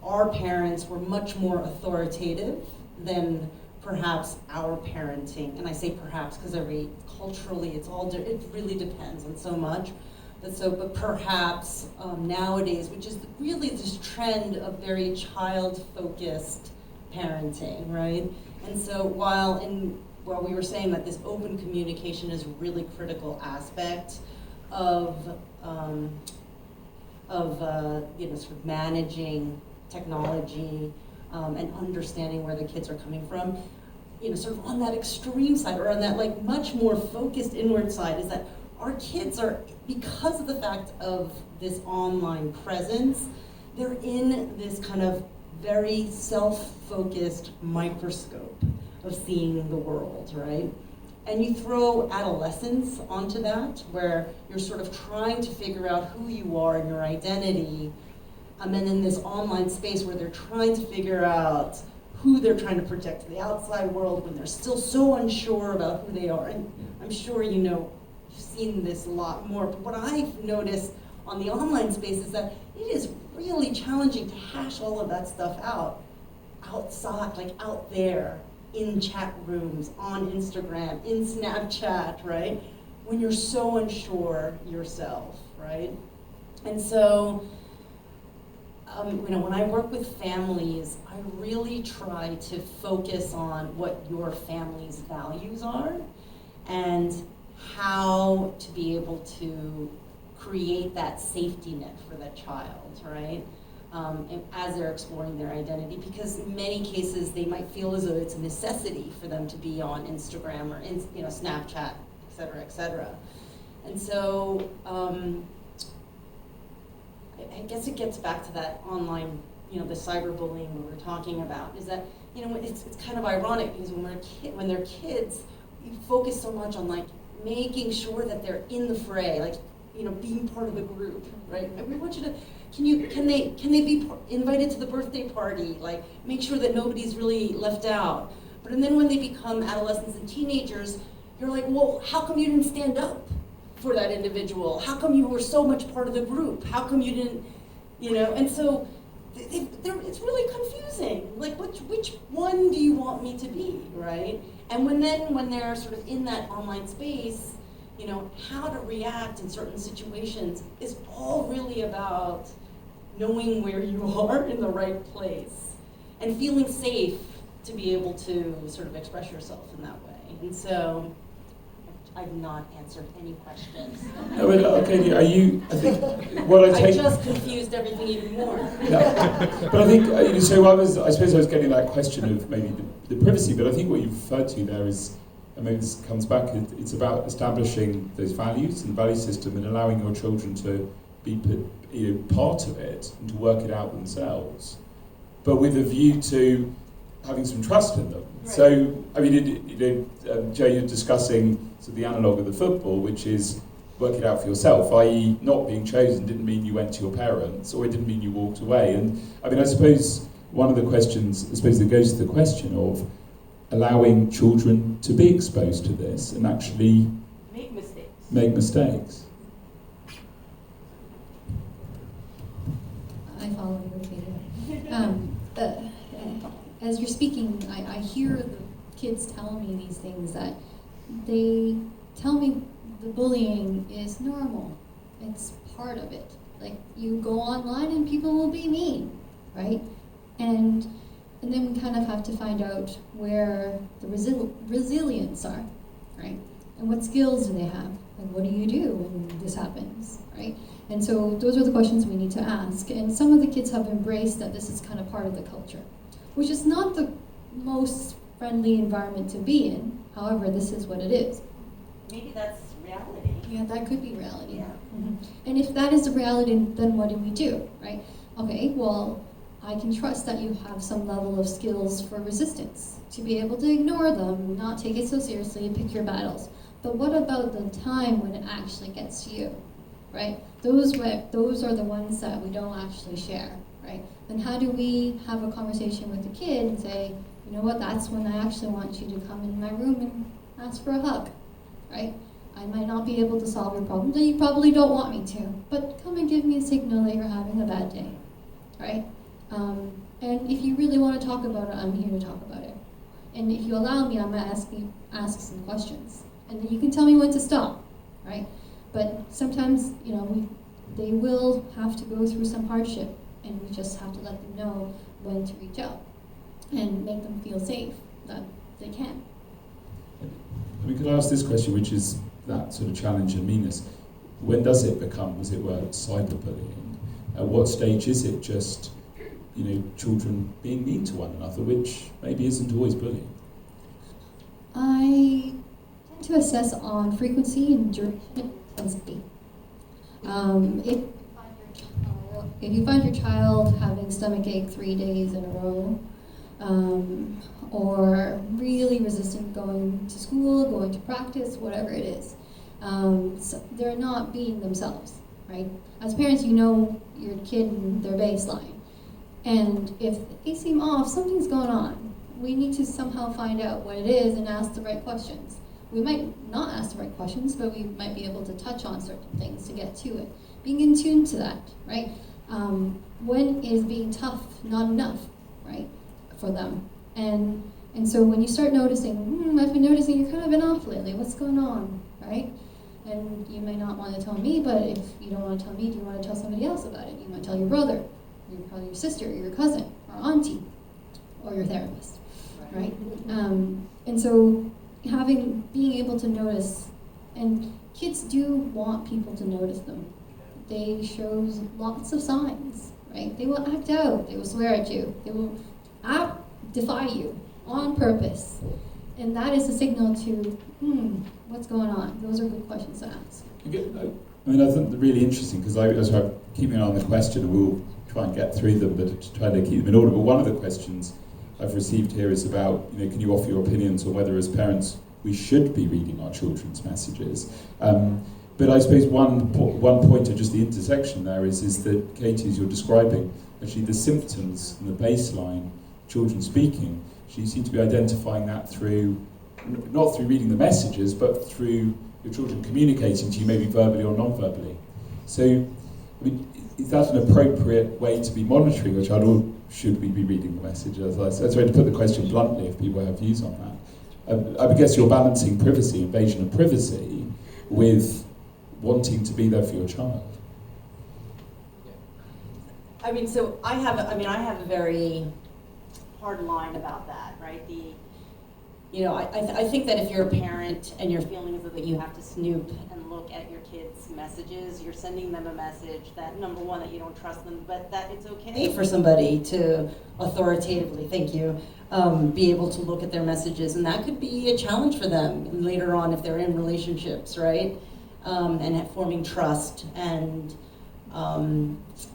our parents were much more authoritative than perhaps our parenting, and I say perhaps because culturally it really depends on so much. But perhaps nowadays, which is really this trend of very child-focused parenting, right? And so while we were saying that this open communication is a really critical aspect of sort of managing technology and understanding where the kids are coming from, sort of on that extreme side, or on that like much more focused inward side, is that our kids are, because of the fact of this online presence, they're in this kind of very self-focused microscope of seeing the world, right? And you throw adolescence onto that, where you're sort of trying to figure out who you are and your identity, and then in this online space where they're trying to figure out who they're trying to project to the outside world when they're still so unsure about who they are. And I'm sure you've seen this a lot more, but what I've noticed on the online space is that it is really challenging to hash all of that stuff outside, like out there, in chat rooms, on Instagram, in Snapchat, right? When you're so unsure yourself, right? And so, when I work with families, I really try to focus on what your family's values are and how to be able to create that safety net for that child, right? As they're exploring their identity, because in many cases they might feel as though it's a necessity for them to be on Instagram or Snapchat, et cetera, et cetera. And so I guess it gets back to that online, the cyberbullying we were talking about, is that it's kind of ironic, because when they're kids, you focus so much on like making sure that they're in the fray, like being part of the group, right? We want you to. Can they be invited to the birthday party? Like, make sure that nobody's really left out. But then when they become adolescents and teenagers, you're like, well, how come you didn't stand up for that individual? How come you were so much part of the group? How come you didn't, And so it's really confusing. Like, which one do you want me to be, right? And when they're sort of in that online space, how to react in certain situations is all really about knowing where you are in the right place and feeling safe to be able to sort of express yourself in that way. And so I've not answered any questions. No, but, okay, I think what I I take... just confused everything even more. Yeah. But I think, I suppose I was getting that question of maybe the privacy, but I think what you've referred to there is, and maybe this comes back, it's about establishing those values and the value system and allowing your children to be part of it and to work it out themselves, but with a view to having some trust in them. Right. So, Joe, you're discussing sort of the analogue of the football, which is work it out for yourself, i.e. not being chosen didn't mean you went to your parents, or it didn't mean you walked away. And I suppose one of the questions, that goes to the question of allowing children to be exposed to this and actually make mistakes. I follow you, Katie. As you're speaking, I hear the kids tell me these things, that they tell me the bullying is normal. It's part of it. Like, you go online and people will be mean, right? And then we kind of have to find out where the resilience are, right? And what skills do they have? And what do you do when this happens, right? And so those are the questions we need to ask. And some of the kids have embraced that this is kind of part of the culture, which is not the most friendly environment to be in. However, this is what it is. Maybe that's reality. Yeah, that could be reality. Yeah. Mm-hmm. And if that is the reality, then what do we do, right? Okay, well, I can trust that you have some level of skills for resistance, to be able to ignore them, not take it so seriously, and pick your battles. But what about the time when it actually gets to you, right? Those are the ones that we don't actually share, right? Then how do we have a conversation with the kid and say, you know what, that's when I actually want you to come in my room and ask for a hug, right? I might not be able to solve your problem, that you probably don't want me to, but come and give me a signal that you're having a bad day, right? And if you really want to talk about it, I'm here to talk about it. And if you allow me, I'm going to ask some questions. And then you can tell me when to stop, right? But sometimes, they will have to go through some hardship, and we just have to let them know when to reach out and make them feel safe, that they can. We could ask this question, which is that sort of challenge and meanness. When does it become, as it were, cyberbullying? At what stage is it just, children being mean to one another, which maybe isn't always bullying? I tend to assess on frequency and duration and intensity. If you find your child having stomachache 3 days in a row, or really resistant going to school, going to practice, whatever it is, so they're not being themselves, right? As parents, you know your kid and their baseline. And if they seem off, something's going on. We need to somehow find out what it is and ask the right questions. We might not ask the right questions, but we might be able to touch on certain things to get to it. Being in tune to that, right? When is being tough not enough, right, for them? And so when you start noticing, I've been noticing you're kind of been off lately, what's going on, right? And you may not want to tell me, but if you don't want to tell me, do you want to tell somebody else about it? You might tell your brother, probably your sister, or your cousin, or auntie, or your therapist, right? And so being able to notice, and kids do want people to notice them. They show lots of signs, right? They will act out, they will swear at you, they will defy you on purpose. And that is a signal to, what's going on? Those are good questions to ask. I think they're really interesting, because as I'm keeping an eye on the question, and we'll try and get through them, but to try to keep them in order. But one of the questions I've received here is about, can you offer your opinions on whether as parents we should be reading our children's messages? But I suppose one point of just the intersection there is that, Katie, as you're describing, actually the symptoms and the baseline, children speaking, you seem to be identifying that through, not through reading the messages, but through your children communicating to you, maybe verbally or non-verbally. So, is that an appropriate way to be monitoring your child, or should we be reading the messages? That's a way to put the question bluntly, if people have views on that. I guess you're balancing privacy, invasion of privacy, with wanting to be there for your child? I mean, so I have a very hard line about that, right? I think that if you're a parent and you're feeling as though that you have to snoop and look at your kids' messages, you're sending them a message that, number one, that you don't trust them, but that it's okay for somebody to authoritatively, thank you, be able to look at their messages, and that could be a challenge for them later on if they're in relationships, right? And forming trust and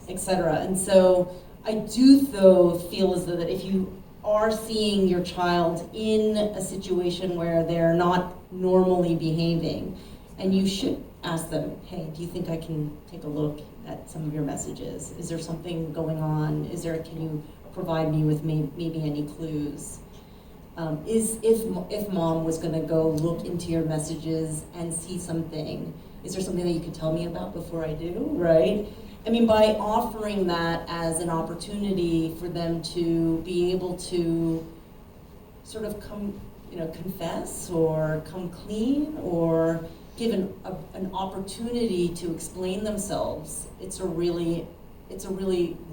etc. And so I do, though, feel as though that if you are seeing your child in a situation where they're not normally behaving, and you should ask them, hey, do you think I can take a look at some of your messages? Is there something going on? Can you provide me with maybe any clues? If mom was gonna go look into your messages and see something, is there something that you could tell me about before I do, right? I mean, by offering that as an opportunity for them to be able to sort of confess or come clean or give an opportunity to explain themselves, it's a really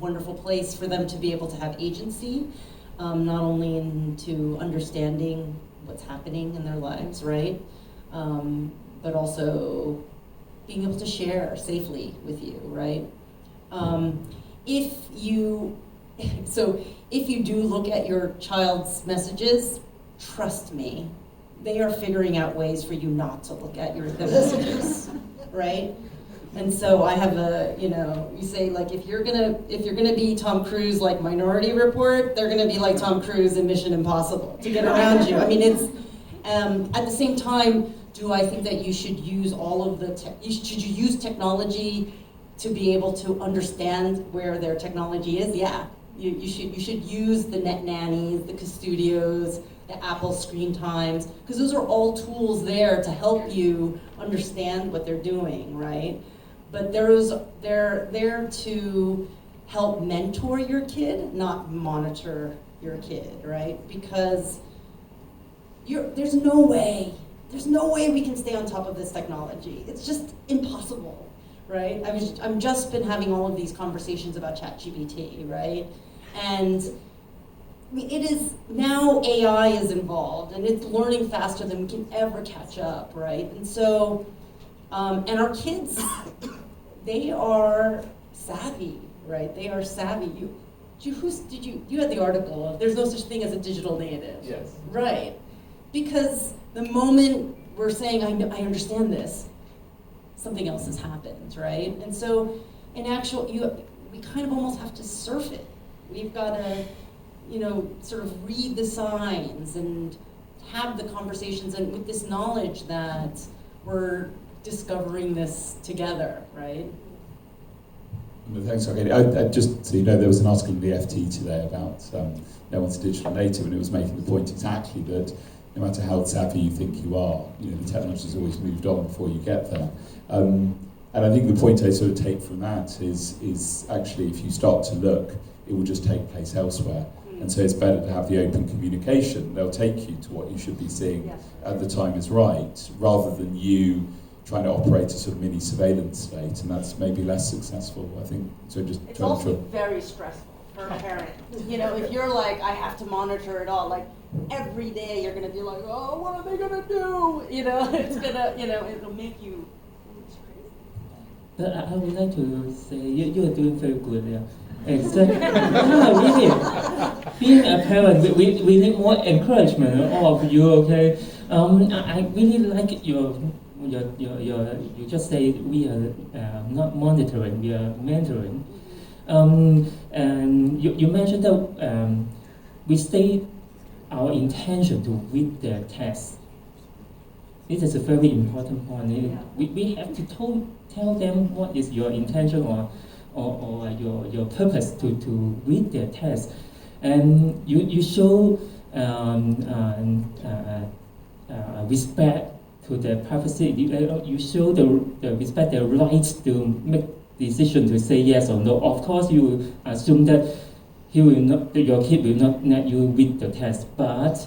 wonderful place for them to be able to have agency, not only into understanding what's happening in their lives, right? But also being able to share safely with you, right? If you do look at your child's messages, trust me, they are figuring out ways for you not to look at the messages, right? And so I have you say, like, if you're gonna be Tom Cruise, like Minority Report, they're gonna be like Tom Cruise in Mission Impossible to get around you. I mean, it's at the same time, do I think that you should use should you use technology to be able to understand where their technology is? Yeah, you should use the net nannies, the Custodios, the Apple screen times, because those are all tools there to help you understand what they're doing, right? But they're there to help mentor your kid, not monitor your kid, right? Because there's no way we can stay on top of this technology. It's just impossible, right? I've just been having all of these conversations about ChatGPT, right? And I mean, it is now AI is involved, and it's learning faster than we can ever catch up, right? And so, and our kids, they are savvy, right? They are savvy. You had the article of there's no such thing as a digital native. Yes. Right. Because the moment we're saying, I understand this, something else has happened, right? And so, in we kind of almost have to surf it. We've got to, sort of read the signs and have the conversations, and with this knowledge that we're discovering this together, right? Thanks, Arcadia. Just so you know, there was an article in the FT today about no one's a digital native, and it was making the point exactly that no matter how savvy you think you are, the technology's always moved on before you get there. And I think the point I sort of take from that is actually, if you start to look, it will just take place elsewhere. And so it's better to have the open communication. They'll take you to what you should be seeing at the time is right, rather than you trying to operate a sort of mini surveillance state, and that's maybe less successful, I think. So just it's also very stressful for a parent. If you're like, I have to monitor it all, like every day you're gonna be like, oh, what are they gonna do? It's gonna, it'll make you. But I would like to say you are doing very good there. Exactly. Really. Being a parent, we need more encouragement, all of you. Okay. I really like your you just say we are not monitoring, we are mentoring. And you mentioned that we state our intention to read their text. This is a very important point. We have to tell them what is your intention or your purpose to read their text. And you show respect to their privacy. You show the respect, their right to make decision to say yes or no. Of course, you assume that your kid will not let you read the text. But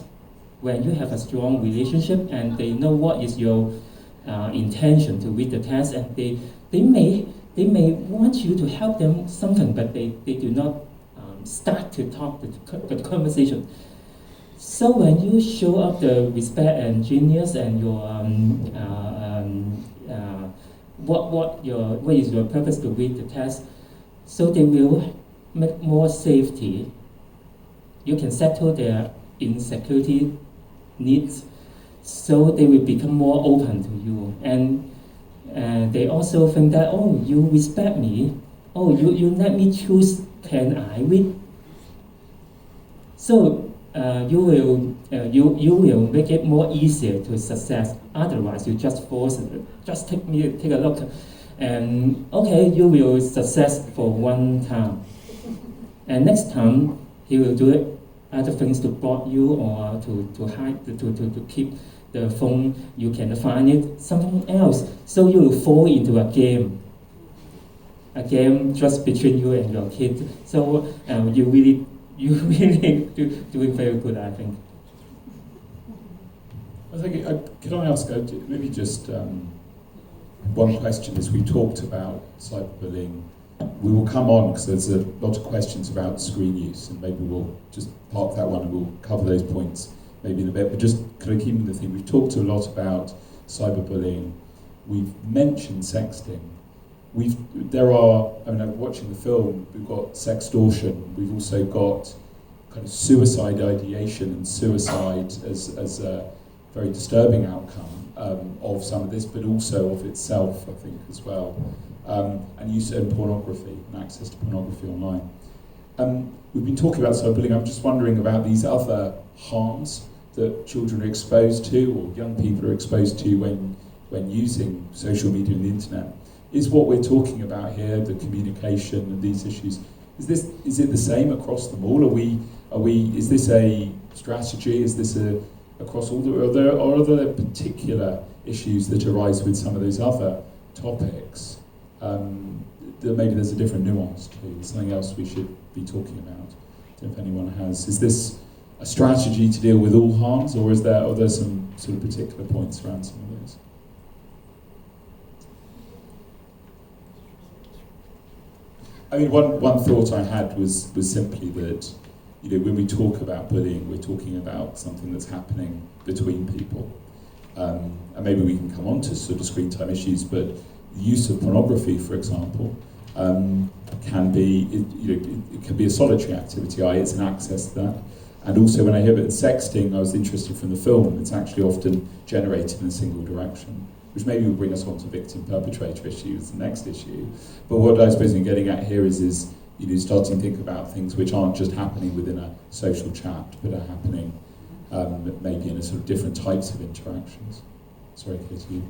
when you have a strong relationship and they know what is your intention to read the test, and they may want you to help them something, but they do not start to talk the conversation. So when you show up the respect and genius and your what is your purpose to read the test, so they will make more safety. You can settle their insecurity needs, so they will become more open to you, and they also think that, oh, you respect me, oh, you let me choose, can I read? So you will make it more easier to success. Otherwise, you just force it. Just take a look, and okay, you will success for one time, and next time he will do it other things to block you or to hide to keep the phone. You can find it something else. So you will fall into a game just between you and your kid. So you really doing very good, I think. I think, could I ask maybe just one question as we talked about cyberbullying? We will come on because there's a lot of questions about screen use, and maybe we'll just park that one and we'll cover those points maybe in a bit. But just kind of keeping the theme, we've talked a lot about cyberbullying. We've mentioned sexting. I'm watching the film, we've got sextortion. We've also got kind of suicide ideation and suicide as a very disturbing outcome of some of this, but also of itself, I think, as well. And use of pornography and access to pornography online. We've been talking about cyberbullying. I'm just wondering about these other harms that children are exposed to, or young people are exposed to when using social media and the internet. Is what we're talking about here, the communication and these issues, is it the same across them all? Is this a strategy? Is this across all are there particular issues that arise with some of those other topics? Maybe there's a different nuance to something else we should be talking about. I don't know if anyone has. Is this a strategy to deal with all harms, or are there some sort of particular points around some of those? I mean, one thought I had was simply that, when we talk about bullying, we're talking about something that's happening between people. And maybe we can come on to sort of screen time issues, but the use of pornography, for example, can be, it can be a solitary activity, it's an access to that. And also when I hear about sexting, I was interested from the film, it's actually often generated in a single direction, which maybe will bring us on to victim-perpetrator issues, the next issue. But what I suppose I'm getting at here is starting to think about things which aren't just happening within a social chat, but are happening maybe in a sort of different types of interactions. Sorry, Katie.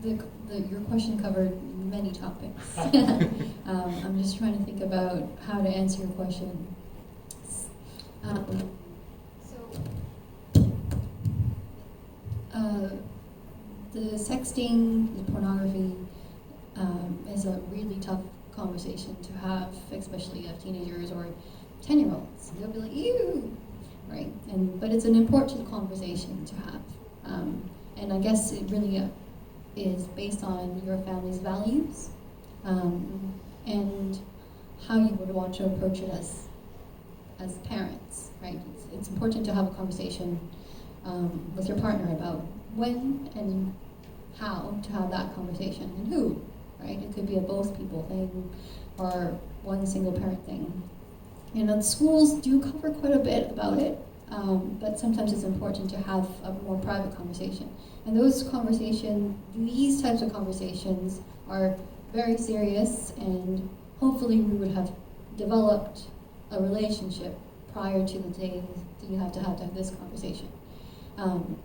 Your question covered many topics. I'm just trying to think about how to answer your question. The sexting, the pornography, is a really tough conversation to have, especially of teenagers or 10-year-olds. They'll be like, ew, right? But it's an important conversation to have. And I guess it really is based on your family's values and how you would want to approach it as parents, right? It's important to have a conversation with your partner about when and how to have that conversation and who, right? It could be a both people thing or one single parent thing. Schools do cover quite a bit about it, but sometimes it's important to have a more private conversation. And these types of conversations are very serious, and hopefully we would have developed a relationship prior to the day that you have to have this conversation.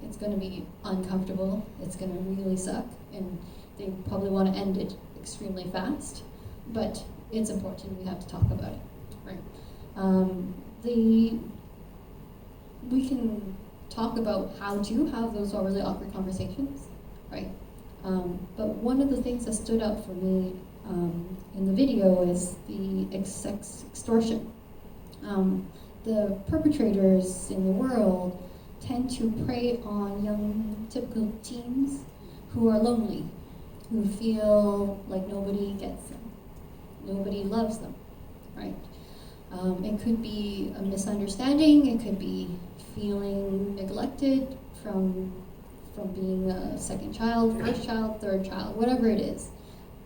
It's going to be uncomfortable, it's going to really suck, and they probably want to end it extremely fast, but it's important, we have to talk about it, right? We can talk about how to have those really awkward conversations, right? But one of the things that stood out for me in the video is the extortion. The perpetrators in the world tend to prey on young, typical teens who are lonely, who feel like nobody gets them, nobody loves them, right? It could be a misunderstanding, it could be feeling neglected from being a second child, first child, third child, whatever it is.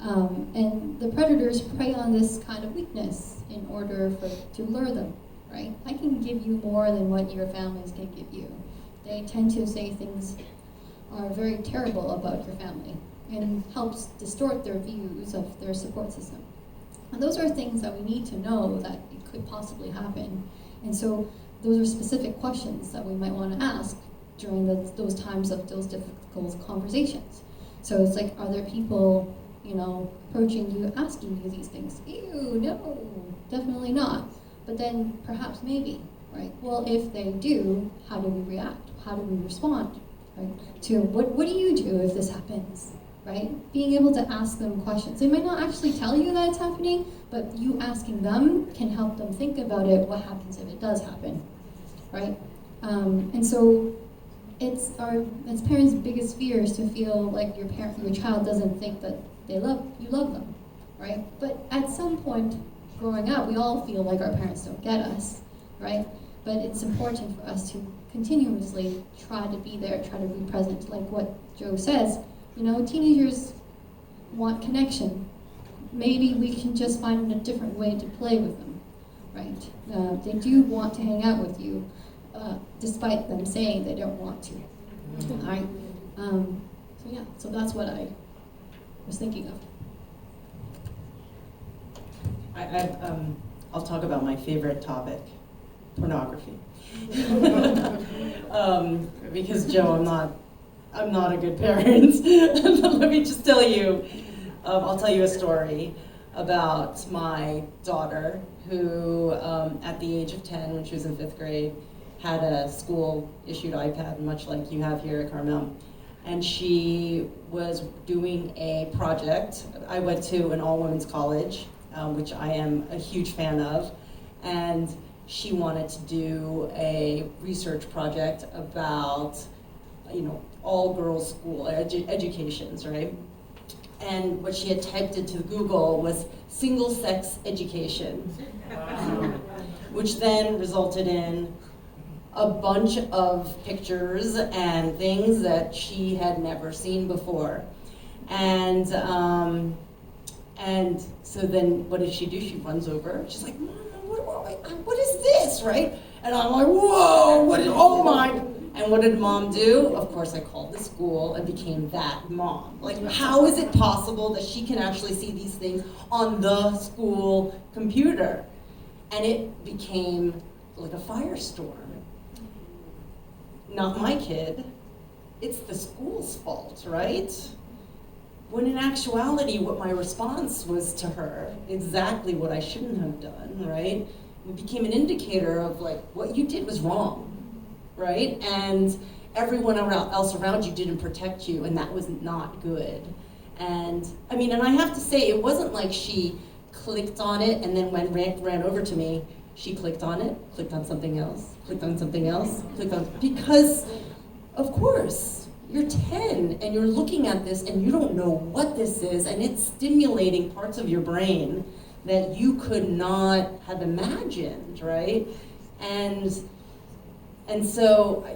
And the predators prey on this kind of weakness in order to lure them, right? I can give you more than what your families can give you. They tend to say things are very terrible about your family and helps distort their views of their support system. And those are things that we need to know that it could possibly happen. And so those are specific questions that we might want to ask during those times of those difficult conversations. So it's like, are there people, approaching you, asking you these things? Ew, no, definitely not. But then perhaps maybe, right? Well, if they do, how do we react? How do we respond, right? To what do you do if this happens, right? Being able to ask them questions. They might not actually tell you that it's happening, but you asking them can help them think about it. What happens if it does happen, right? And so it's parents' biggest fear is to feel like your child doesn't think that you love them, right? But at some point growing up, we all feel like our parents don't get us, right? But it's important for us to continuously try to be there, try to be present. Like what Joe says, teenagers want connection. Maybe we can just find a different way to play with them, right? They do want to hang out with you, despite them saying they don't want to. All right. So that's what I was thinking of. I'll talk about my favorite topic, pornography. Because Joe, I'm not a good parent. Let me just tell you, I'll tell you a story about my daughter who, at the age of 10, when she was in 5th grade, had a school-issued iPad, much like you have here at Carmel. And she was doing a project. I went to an all-women's college, which I am a huge fan of, and she wanted to do a research project about, all-girls school educations, right? And what she had typed into Google was single-sex education, which then resulted in a bunch of pictures and things that she had never seen before. And so then what does she do? She runs over. She's like, Mom, what is this, right? And I'm like, whoa, oh my. And what did Mom do? Of course, I called the school and became that mom. Like, how is it possible that she can actually see these things on the school computer? And it became like a firestorm. Not my kid, it's the school's fault, right? When in actuality, what my response was to her, exactly what I shouldn't have done, right? It became an indicator of like, what you did was wrong, right? And everyone else around you didn't protect you, and that was not good. And I have to say, it wasn't like she clicked on it and then ran over to me. She clicked on it, clicked on something else, clicked on something else, because of course, you're 10 and you're looking at this and you don't know what this is, and it's stimulating parts of your brain that you could not have imagined, right? And so,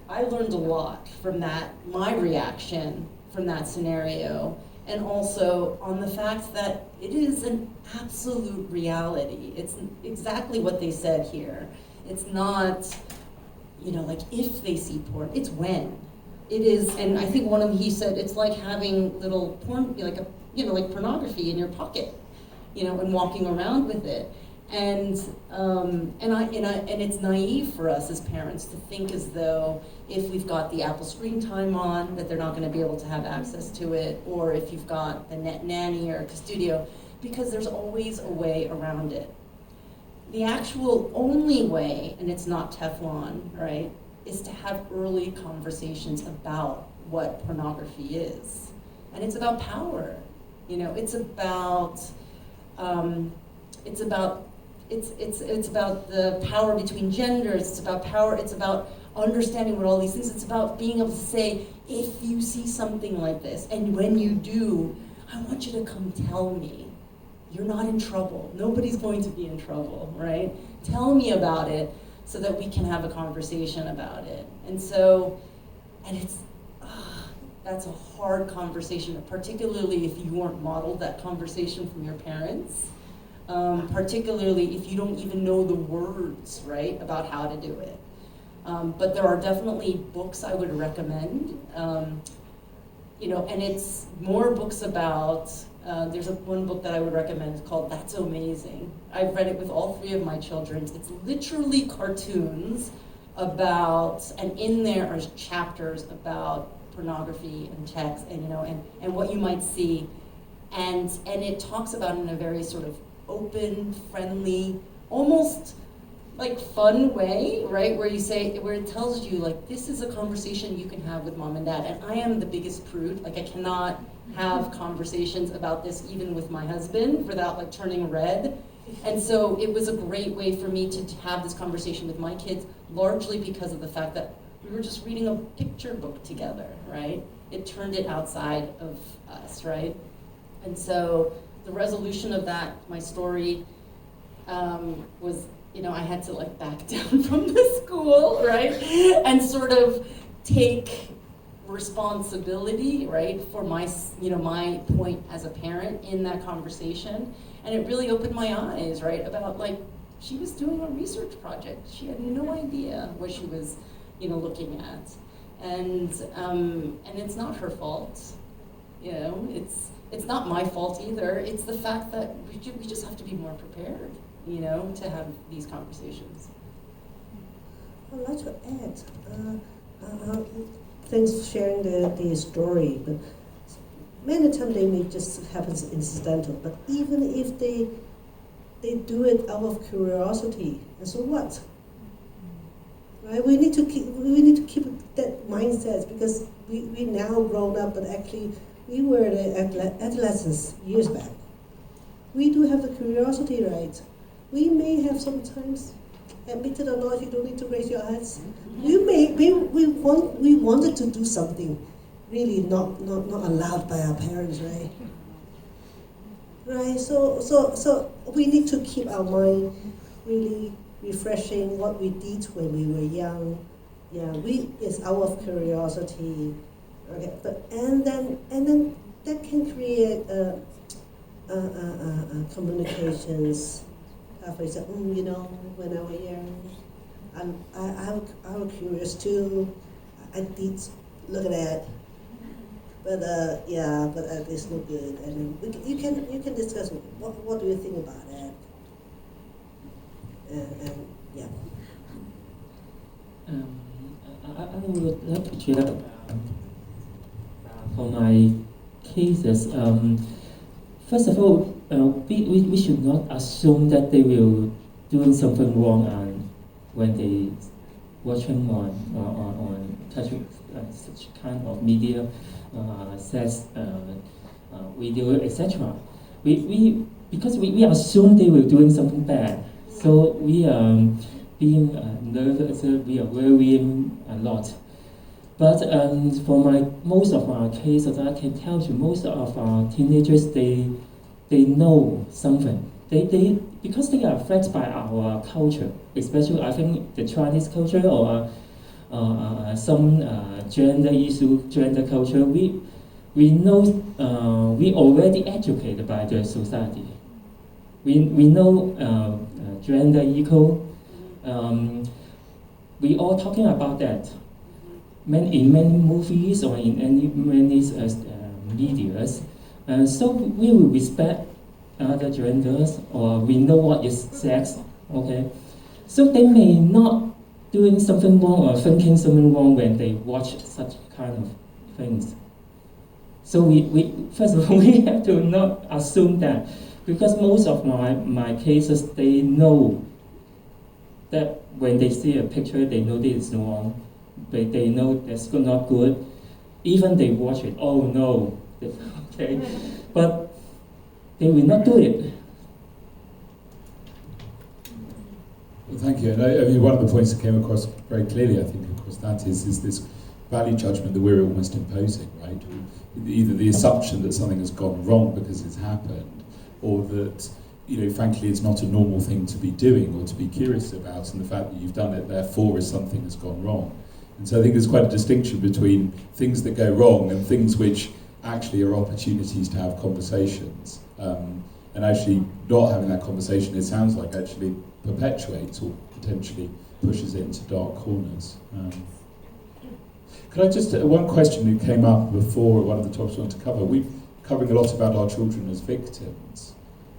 I learned a lot from that, my reaction from that scenario, and also on the fact that it is an absolute reality. It's exactly what they said here. It's not, like if they see porn, it's when. It is, and I think one of them, he said, it's like having little porn, like pornography in your pocket, and walking around with it. And it's naive for us as parents to think as though if we've got the Apple Screen Time on, that they're not going to be able to have access to it, or if you've got the Net Nanny or Custodio, because there's always a way around it. The actual only way, and it's not Teflon, right, is to have early conversations about what pornography is. And it's about power. It's about the power between genders. It's about power. It's about understanding what all these things. It's about being able to say, if you see something like this, and when you do, I want you to come tell me. You're not in trouble. Nobody's going to be in trouble, right? Tell me about it so that we can have a conversation about it. And so, and it's, that's a hard conversation, particularly if you weren't modeled that conversation from your parents. Particularly if you don't even know the words, right, about how to do it. But there are definitely books I would recommend. You know, and it's more books about, there's one book that I would recommend called That's Amazing. I've read it with all 3 of my children. It's literally cartoons about, and in there are chapters about pornography and text and, you know, and what you might see. And it talks about it in a very sort of open, friendly, almost like fun way, right? Where you say, where it tells you like, this is a conversation you can have with mom and dad. And I am the biggest prude. Like I cannot have conversations about this even with my husband without like turning red. And so it was a great way for me to have this conversation with my kids, largely because of the fact that we were just reading a picture book together, right? It turned it outside of us, right? And so the resolution of that, my story, was, you know, I had to like back down from the school, right? And sort of take responsibility, right, for my, you know, my point as a parent in that conversation. And it really opened my eyes, right, about like, she was doing a research project. She had no idea what she was, you know, looking at. And it's not her fault, you know, it's not my fault either. It's the fact that we just have to be more prepared, you know, to have these conversations. I'd like to add, thanks for sharing the story, but many times they may just happen incidental, but even if they do it out of curiosity, and so what? Right? We need to keep that mindset, because we now grown up, but actually we were the adolescents years back. We do have the curiosity, right? We may have sometimes, admit it or not, you don't need to raise your hands. We wanted to do something really not allowed by our parents, right? Right. So we need to keep our mind really refreshing what we did when we were young. Yeah, it's out of curiosity. Okay, but and then that can create communications. For example, you know, when I was young, I was curious too. I did look at that, but yeah, but it's no good. And you can discuss what do you think about that? And yeah. I would like to share for my cases. First of all, we should not assume that they will doing something wrong when they watching on such kind of media, sex video, etc. Because we assume they will doing something bad, so we are being nervous. We are worrying a lot. But for most of our cases, I can tell you, most of our teenagers, they know something. They because they are affected by our culture, especially I think the Chinese culture or some gender issue, gender culture. We know we already educated by the society. We know gender equal. We all talking about that. In many movies or in many medias, so we will respect other genders, or we know what is sex. Okay, so they may not doing something wrong or thinking something wrong when they watch such kind of things. So we first of all we have to not assume that, because most of my cases, they know that when they see a picture, they know this is wrong. They know that's not good. Even they watch it, oh no, okay, but they will not do it. Well, thank you. And I mean, one of the points that came across very clearly, I think, of course, that is this value judgment that we're almost imposing, right? Either the assumption that something has gone wrong because it's happened, or that, frankly, it's not a normal thing to be doing or to be curious about, and the fact that you've done it, therefore, is something has gone wrong. And so I think there's quite a distinction between things that go wrong and things which actually are opportunities to have conversations. And actually not having that conversation, it sounds like, actually perpetuates or potentially pushes it into dark corners. Could I just, one question that came up before, one of the topics we want to cover, we're covering a lot about our children as victims,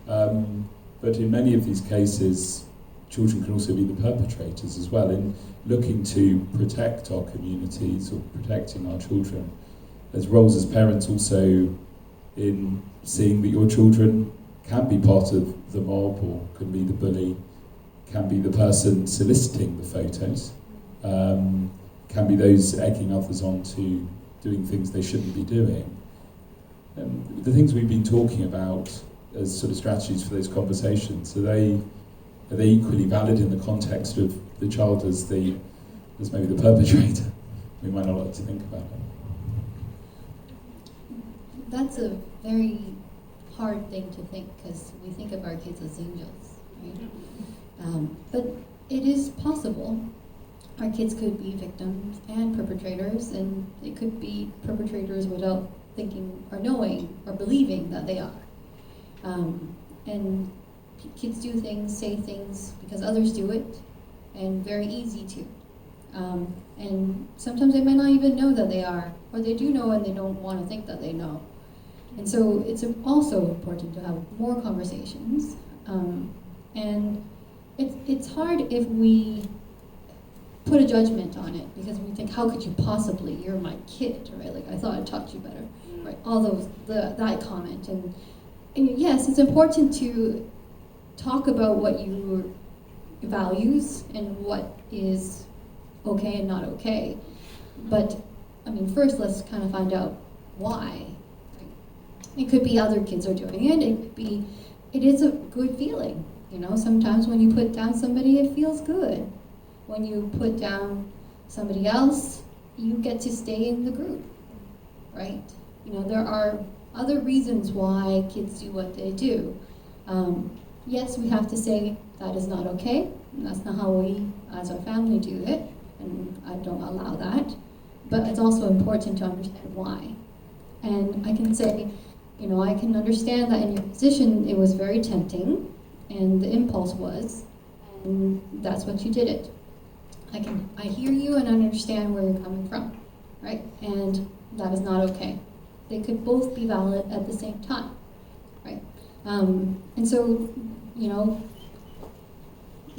but in many of these cases, children can also be the perpetrators as well, in looking to protect our communities or protecting our children. As roles as parents, also in seeing that your children can be part of the mob or can be the bully, can be the person soliciting the photos, can be those egging others on to doing things they shouldn't be doing. The things we've been talking about as sort of strategies for those conversations, are they equally valid in the context of the child as maybe the perpetrator? We might not like to think about it. That's a very hard thing to think, because we think of our kids as angels, right? But it is possible. Our kids could be victims and perpetrators, and they could be perpetrators without thinking or knowing or believing that they are. And kids do things, say things because others do it, and very easy to. And sometimes they might not even know that they are, or they do know and they don't want to think that they know. And so it's also important to have more conversations. And it's hard if we put a judgment on it, because we think, how could you possibly, you're my kid, right? Like, I thought I taught you better, right? All those, that comment. And yes, it's important to talk about what your values and what is okay and not okay. But, I mean, first let's kind of find out why. It could be other kids are doing it. It could be, it is a good feeling. Sometimes when you put down somebody, it feels good. When you put down somebody else, you get to stay in the group, right? There are other reasons why kids do what they do. Yes, we have to say that is not okay, and that's not how we as a family do it, and I don't allow that. But it's also important to understand why. And I can say, I can understand that in your position it was very tempting, and the impulse was, and that's what you did it. I hear you and I understand where you're coming from, right? And that is not okay. They could both be valid at the same time, right? And so,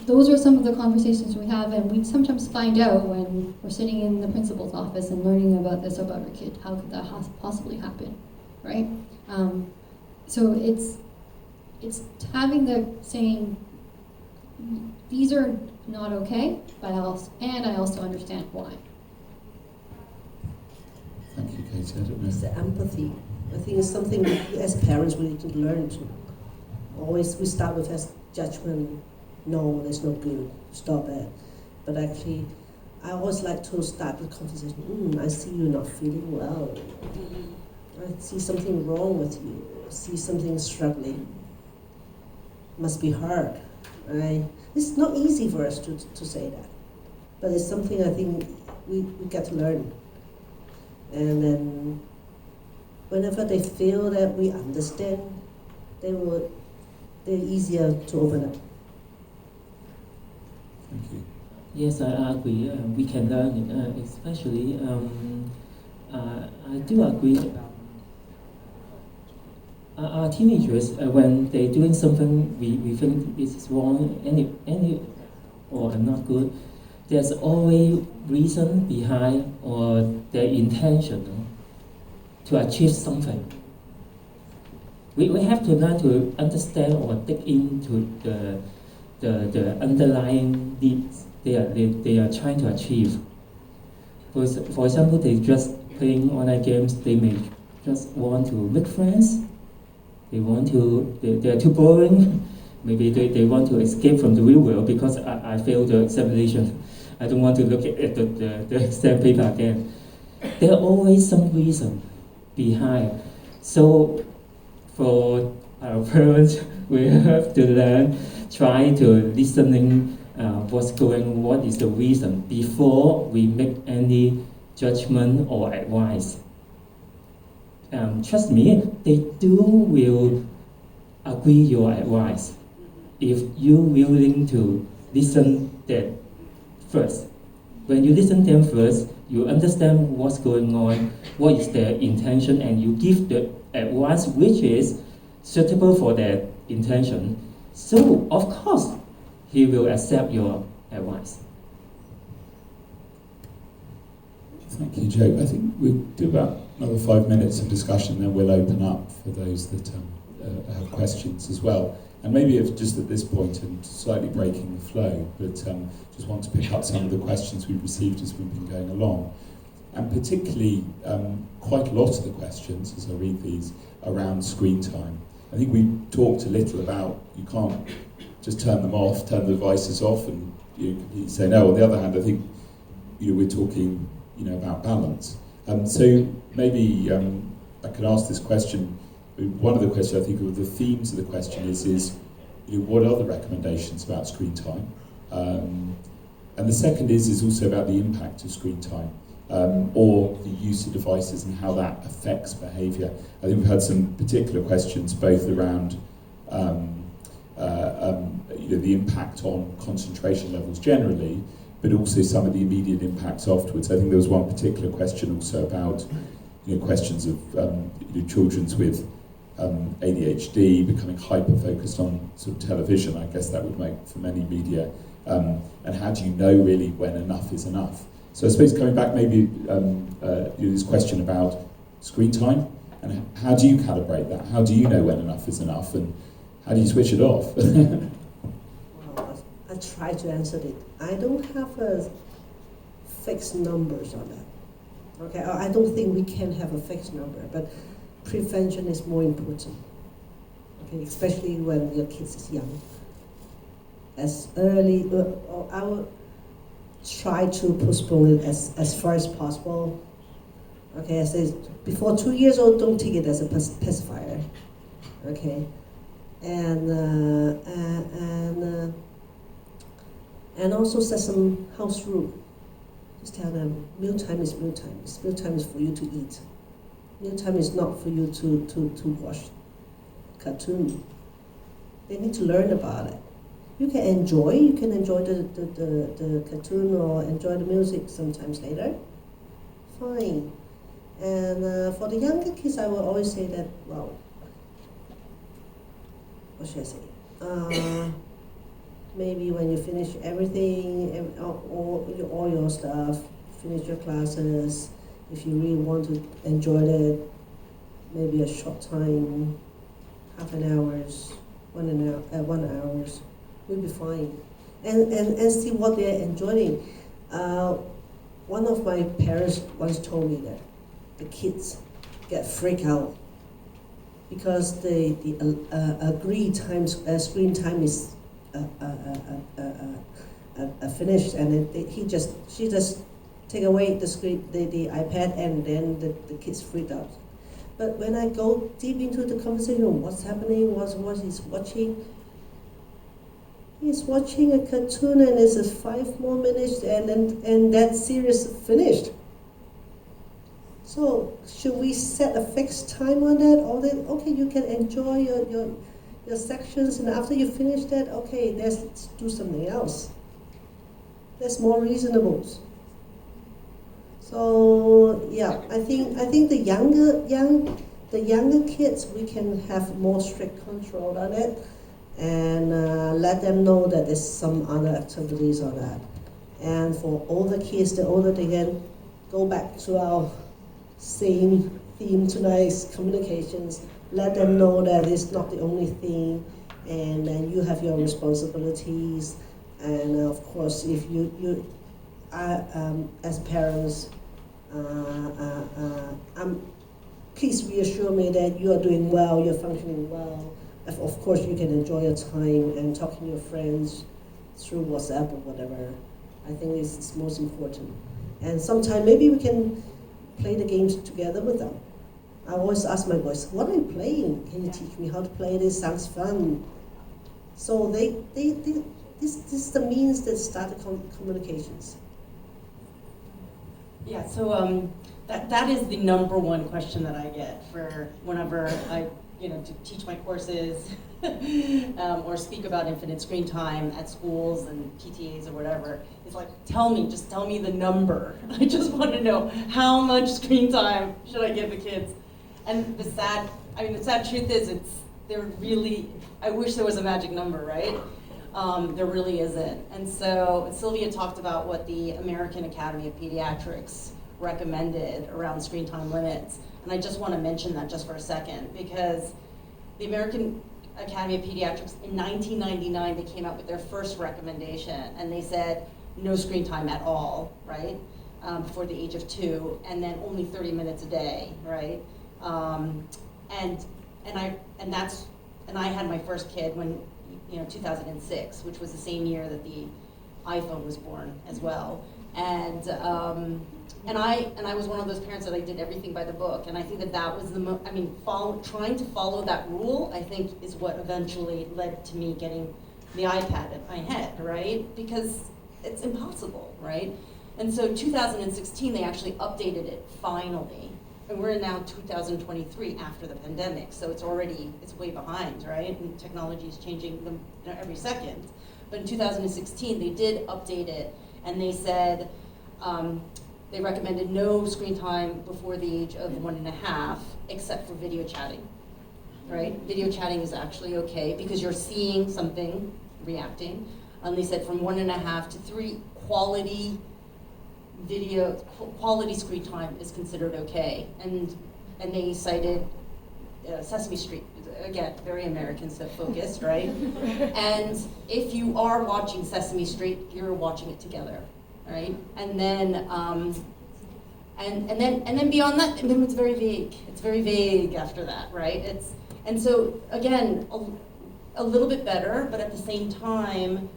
those are some of the conversations we have, and we sometimes find out when we're sitting in the principal's office and learning about this about our kid, how could that possibly happen, right? So it's having the saying, these are not okay, but I also understand why. Thank you, Katie. I don't know. It's the empathy. I think it's something as parents we need to learn to. Always we start with as judgment, no, that's not good, stop it. But actually, I always like to start the conversation, I see you're not feeling well. I see something wrong with you. I see something struggling. Must be hard, right? It's not easy for us to say that. But it's something I think we get to learn. And then whenever they feel that we understand, they're easier to open up. Thank you. Yes, I agree. We can learn it, especially. I do agree. Our teenagers, when they're doing something we think is wrong, any or not good, there's always reason behind or their intention to achieve something. We have to learn to understand or dig into the underlying needs they are trying to achieve. For example, they just playing online games. They may just want to make friends. They are too boring. Maybe they want to escape from the real world because I failed the examination. I don't want to look at the exam paper again. There are always some reason behind. So for our parents, we have to learn, try to listening what's going on, what is the reason before we make any judgment or advice. Trust me, they will agree your advice if you're willing to listen them first. When you listen them first, you understand what's going on, what is their intention, and you give the advice which is suitable for their intention. So, of course, he will accept your advice. Thank you, Joe. I think we'll do about another 5 minutes of discussion, then we'll open up for those that have questions as well. And maybe if just at this point, and slightly breaking the flow, but just want to pick up some of the questions we've received as we've been going along. And particularly, quite a lot of the questions, as I read these, around screen time. I think we talked a little about you can't just turn them off, turn the devices off, and you say no. On the other hand, I think we're talking about balance. So maybe I could ask this question. One of the questions, I think, of the themes of the question is what are the recommendations about screen time? And the second is also about the impact of screen time, or the use of devices and how that affects behaviour. I think we've had some particular questions both around the impact on concentration levels generally, but also some of the immediate impacts afterwards. I think there was one particular question also about questions of children with ADHD becoming hyper-focused on sort of television. I guess that would make for many media. And how do you know really when enough is enough? So I suppose coming back maybe this question about screen time, and how do you calibrate that? How do you know when enough is enough, and how do you switch it off? Well, I try to answer it. I don't have a fixed numbers on that. Okay, I don't think we can have a fixed number, but prevention is more important. Okay, especially when your kids is young. As early, I will try to postpone it as far as possible. Okay, I say before 2 years old, don't take it as a pacifier. Okay, and also set some house rule. Just tell them mealtime is mealtime. Mealtime is for you to eat. Mealtime is not for you to watch cartoon. They need to learn about it. You can enjoy the cartoon or enjoy the music sometimes later. Fine. And for the younger kids, I will always say that, well, what should I say? Maybe when you finish everything, all your stuff, finish your classes, if you really want to enjoy it, maybe a short time, half an hour, 1 hour, will be fine. And see what they're enjoying. One of my parents once told me that the kids get freaked out because the agreed times screen time is finished, and she just take away the screen, the iPad, and then the kids freaked out. But when I go deep into the conversation, what's happening, what he's watching. He's watching a cartoon and it's 5 more minutes and that series finished. So should we set a fixed time on that? Or then, okay, you can enjoy your sections, and after you finish that, okay, let's do something else. That's more reasonable. So yeah, I think the younger kids, we can have more strict control on it, and let them know that there's some other activities on that. And for older kids, the older they can go back to our same theme tonight's communications. Let them know that it's not the only thing, and then you have your responsibilities. And of course, if you as parents, please reassure me that you are doing well, you're functioning well. Of course, you can enjoy your time and talking to your friends through WhatsApp or whatever. I think it's most important. And sometimes maybe we can play the games together with them. I always ask my boys, what are you playing? Can you teach me how to play this? Sounds fun. So this is the means that start the communications. Yeah, so that is the number one question that I get for whenever I to teach my courses or speak about infinite screen time at schools and PTAs or whatever. It's like, just tell me the number. I just want to know how much screen time should I give the kids. And the sad truth is I wish there was a magic number, right? There really isn't. And so Sylvia talked about what the American Academy of Pediatrics recommended around screen time limits. And I just want to mention that just for a second, because the American Academy of Pediatrics in 1999, they came out with their first recommendation, and they said no screen time at all, right, before the age of 2, and then only 30 minutes a day, right? And I had my first kid when 2006, which was the same year that the iPhone was born as well, and I was one of those parents that I did everything by the book, and I think that was trying to follow that rule, I think, is what eventually led to me getting the iPad in my head, right? Because it's impossible, right? And so 2016, they actually updated it finally, and we're in now 2023 after the pandemic, so it's way behind, right? And technology is changing them every second. But in 2016, they did update it, and they said, they recommended no screen time before the age of 1.5, except for video chatting, right? Video chatting is actually okay because you're seeing something, reacting. And they said from 1.5 to 3, quality screen time is considered okay. And they cited Sesame Street, again, very American focused, right? And if you are watching Sesame Street, you're watching it together. Right, and then beyond that, and then it's very vague. It's very vague after that, right? And so again, a little bit better, but at the same time,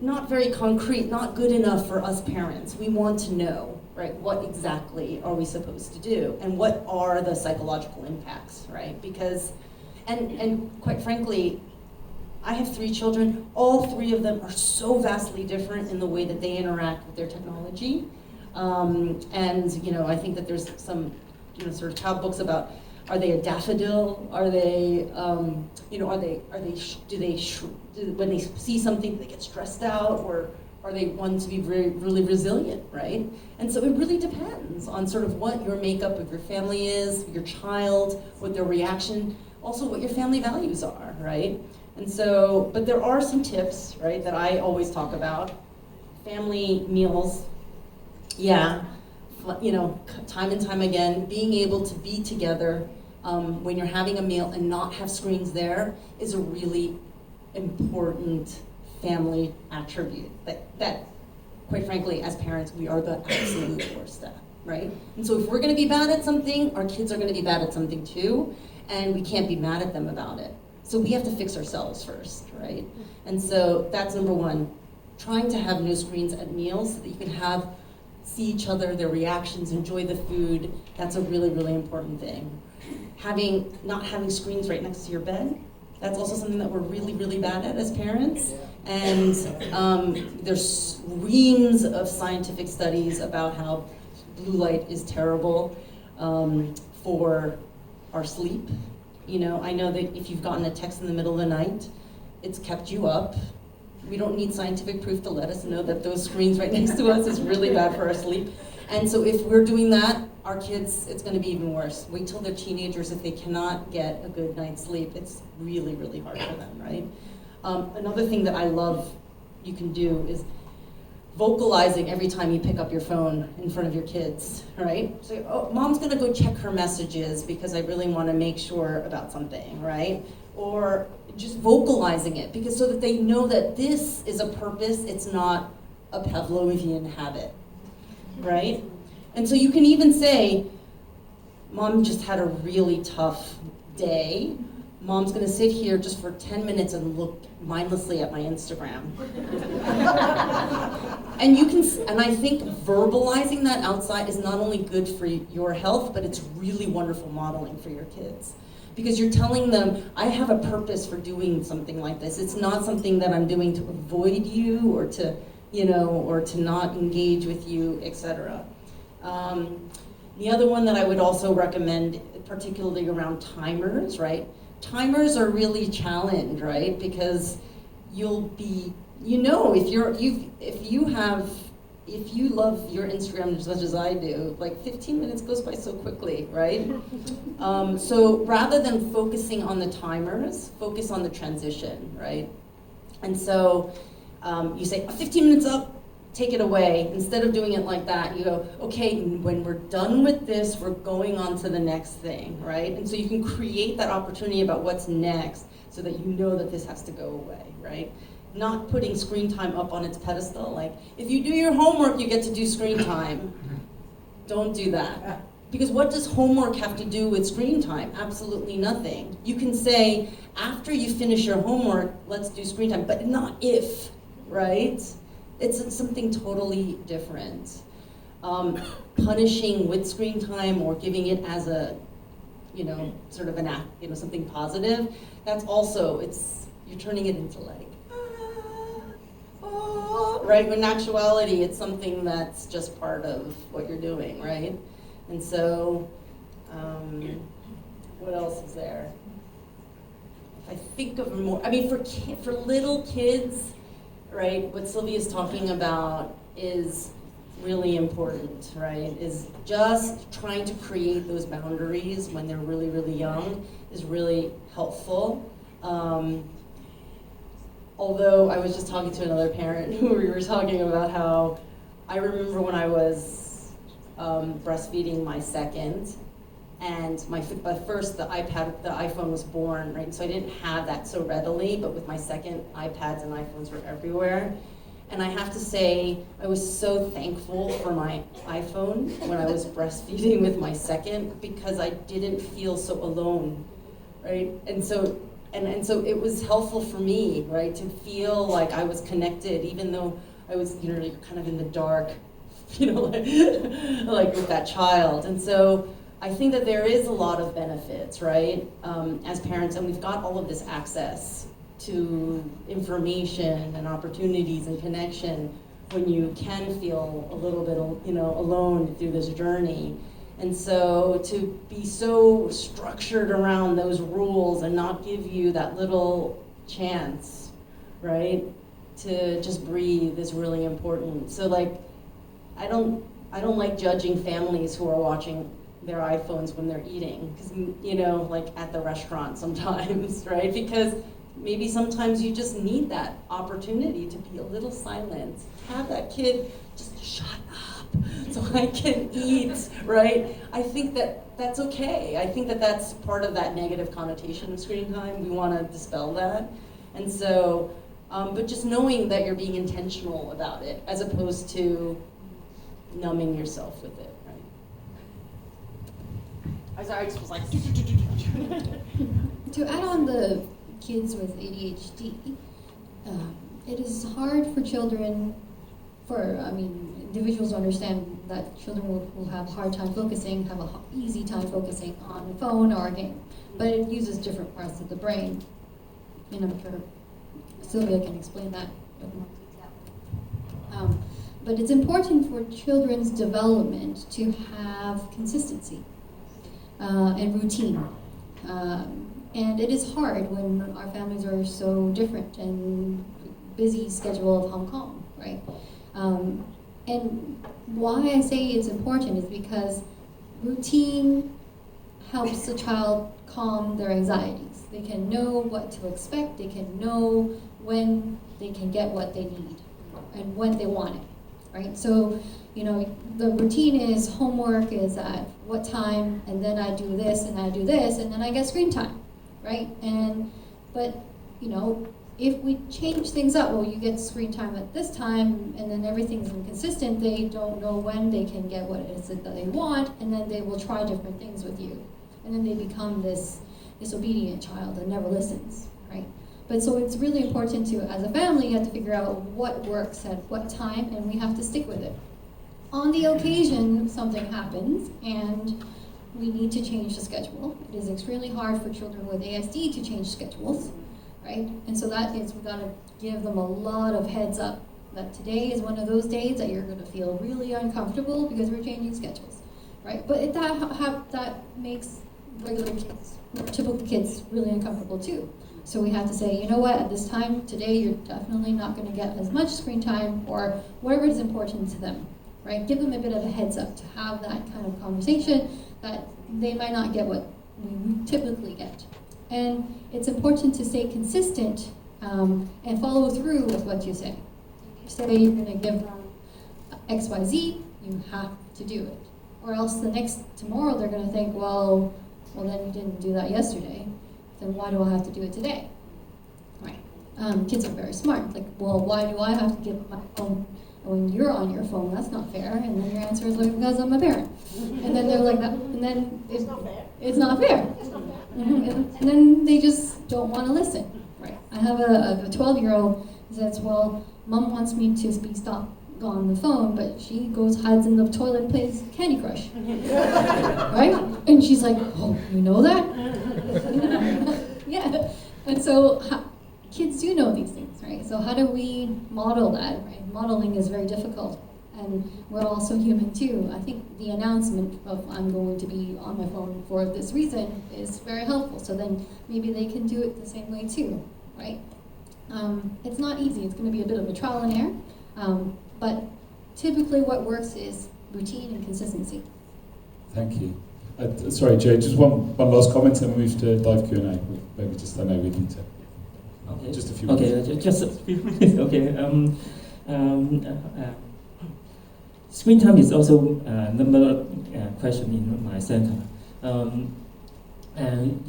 not very concrete, not good enough for us parents. We want to know, right? What exactly are we supposed to do, and what are the psychological impacts, right? Because, and quite frankly, I have 3 children. All 3 of them are so vastly different in the way that they interact with their technology. And I think that there's some sort of child books about, are they a daffodil? Are they when they see something they get stressed out, or are they ones to be really resilient, right? And so it really depends on sort of what your makeup of your family is, your child, what their reaction, also what your family values are, right? And so, but there are some tips, right, that I always talk about. Family meals, time and time again, being able to be together when you're having a meal and not have screens there is a really important family attribute that quite frankly, as parents, we are the absolute worst at, right? And so if we're gonna be bad at something, our kids are gonna be bad at something too, and we can't be mad at them about it. So we have to fix ourselves first, right? And so that's number one, trying to have no screens at meals so that you can see each other, their reactions, enjoy the food. That's a really, really important thing. Not having screens right next to your bed, that's also something that we're really, really bad at as parents. And there's reams of scientific studies about how blue light is terrible for our sleep. I know that if you've gotten a text in the middle of the night, it's kept you up. We don't need scientific proof to let us know that those screens right next to us is really bad for our sleep. And so if we're doing that, our kids, it's going to be even worse. Wait till they're teenagers. If they cannot get a good night's sleep, it's really, really hard for them, right? Another thing that I love you can do is vocalizing every time you pick up your phone in front of your kids, right? So, oh, mom's gonna go check her messages because I really wanna make sure about something, right? Or just vocalizing it because so that they know that this is a purpose, it's not a Pavlovian habit, right? And so you can even say, Mom just had a really tough day. Mom's gonna sit here just for 10 minutes and look mindlessly at my Instagram. And I think verbalizing that outside is not only good for your health, but it's really wonderful modeling for your kids. Because you're telling them, I have a purpose for doing something like this. It's not something that I'm doing to avoid you or to, or to not engage with you, etc. The other one that I would also recommend, particularly around timers, right? Timers are really challenged, right? Because you'll be, if you love your Instagram as much as I do, like 15 minutes goes by so quickly, right? So rather than focusing on the timers, focus on the transition, right? And so you say, 15 minutes up, take it away. Instead of doing it like that, you go, okay, when we're done with this, we're going on to the next thing, right? And so you can create that opportunity about what's next so that you know that this has to go away, right? Not putting screen time up on its pedestal. Like, if you do your homework, you get to do screen time. Don't do that. Because what does homework have to do with screen time? Absolutely nothing. You can say, after you finish your homework, let's do screen time, but not if, right? It's something totally different. Punishing with screen time or giving it as a, sort of an act, something positive, that's also, you're turning it into like, right? When in actuality, it's something that's just part of what you're doing, right? And so, what else is there? If I think of more, for little kids, right, what Sylvia's talking about is really important, right? Is just trying to create those boundaries when they're really, really young is really helpful. Although I was just talking to another parent who we were talking about how I remember when I was breastfeeding my second, and first the iPhone was born, right? So I didn't have that so readily, but with my second, iPads and iPhones were everywhere. And I have to say, I was so thankful for my iPhone when I was breastfeeding with my second, because I didn't feel so alone, right? And so it was helpful for me, right, to feel like I was connected, even though I was, kind of in the dark, like with that child. And so I think that there is a lot of benefits, right, as parents, and we've got all of this access to information and opportunities and connection when you can feel a little bit, alone through this journey. And so to be so structured around those rules and not give you that little chance, right, to just breathe is really important. So like, I don't like judging families who are watching their iPhones when they're eating, because, like at the restaurant sometimes, right? Because maybe sometimes you just need that opportunity to be a little silent. Have that kid just shut up so I can eat, right? I think that that's okay. I think that that's part of that negative connotation of screen time. We want to dispel that. And so, but just knowing that you're being intentional about it as opposed to numbing yourself with it, right? I just was like... To add on the kids with ADHD, it is hard for children, individuals understand that children will have a hard time focusing, have an easy time focusing on a phone or a game, but it uses different parts of the brain, and I'm sure Sylvia can explain that in more detail. But it's important for children's development to have consistency and routine. And it is hard when our families are so different and busy schedule of Hong Kong, right? And why I say it's important is because routine helps the child calm their anxieties. They can know what to expect, they can know when they can get what they need and when they want it, right? So, the routine is homework is at what time, and then I do this and I do this, and then I get screen time, right? But if we change things up, well, you get screen time at this time, and then everything's inconsistent, they don't know when they can get what it is that they want, and then they will try different things with you. And then they become this disobedient child that never listens, right? But so it's really important to, as a family, you have to figure out what works at what time, and we have to stick with it. On the occasion something happens and we need to change the schedule. It is extremely hard for children with ASD to change schedules, right? And so that is, we've got to give them a lot of heads up that today is one of those days that you're going to feel really uncomfortable because we're changing schedules, right? But that makes regular kids, typical kids, really uncomfortable too. So we have to say, you know what, at this time, today, you're definitely not going to get as much screen time or whatever is important to them, right? Give them a bit of a heads up to have that kind of conversation that they might not get what we typically get. And it's important to stay consistent and follow through with what you say. If you say you're going to give them X, Y, Z, you have to do it. Or else tomorrow they're going to think, well, then you didn't do that yesterday. Then why do I have to do it today? Right. Kids are very smart. Like, well, why do I have to give my phone when you're on your phone? That's not fair. And then your answer is like, because I'm a parent. And then they're like that. And then it's not fair. It's not fair. It's not fair. And then they just don't want to listen. Right. I have a 12-year-old who says, well, Mom wants me to be stopped on the phone, but she goes, hides in the toilet and plays Candy Crush. Right? And she's like, oh, you know that? Yeah. And so kids do know these things, right? So how do we model that, right? Modeling is very difficult. And we're also human too. I think the announcement of I'm going to be on my phone for this reason is very helpful. So then maybe they can do it the same way too, right? It's not easy. It's going to be a bit of a trial and error. But typically what works is routine and consistency. Thank you. Sorry, Joe, just one last comment and we move to dive Q&A. Maybe just, I know we need to. Okay. Just a few minutes. Okay, just a few minutes. Okay. Screen time is also another question in my center. And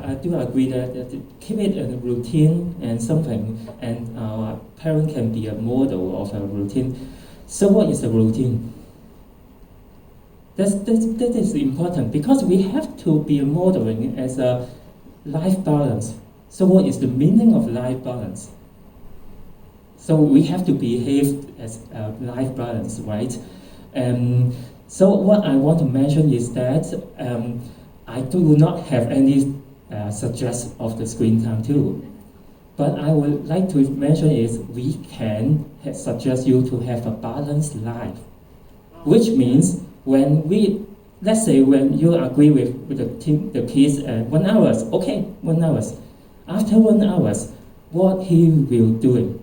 I do agree that keep it a routine and something, and our parent can be a model of a routine. So what is a routine? That is important because we have to be modeling as a life balance. So what is the meaning of life balance? So we have to behave as a life balance, right? So what I want to mention is that I do not have any suggest of the screen time too. But I would like to mention is we can suggest you to have a balanced life, which means let's say when you agree with the kids 1 hour, okay, 1 hour. After 1 hour, what he will do?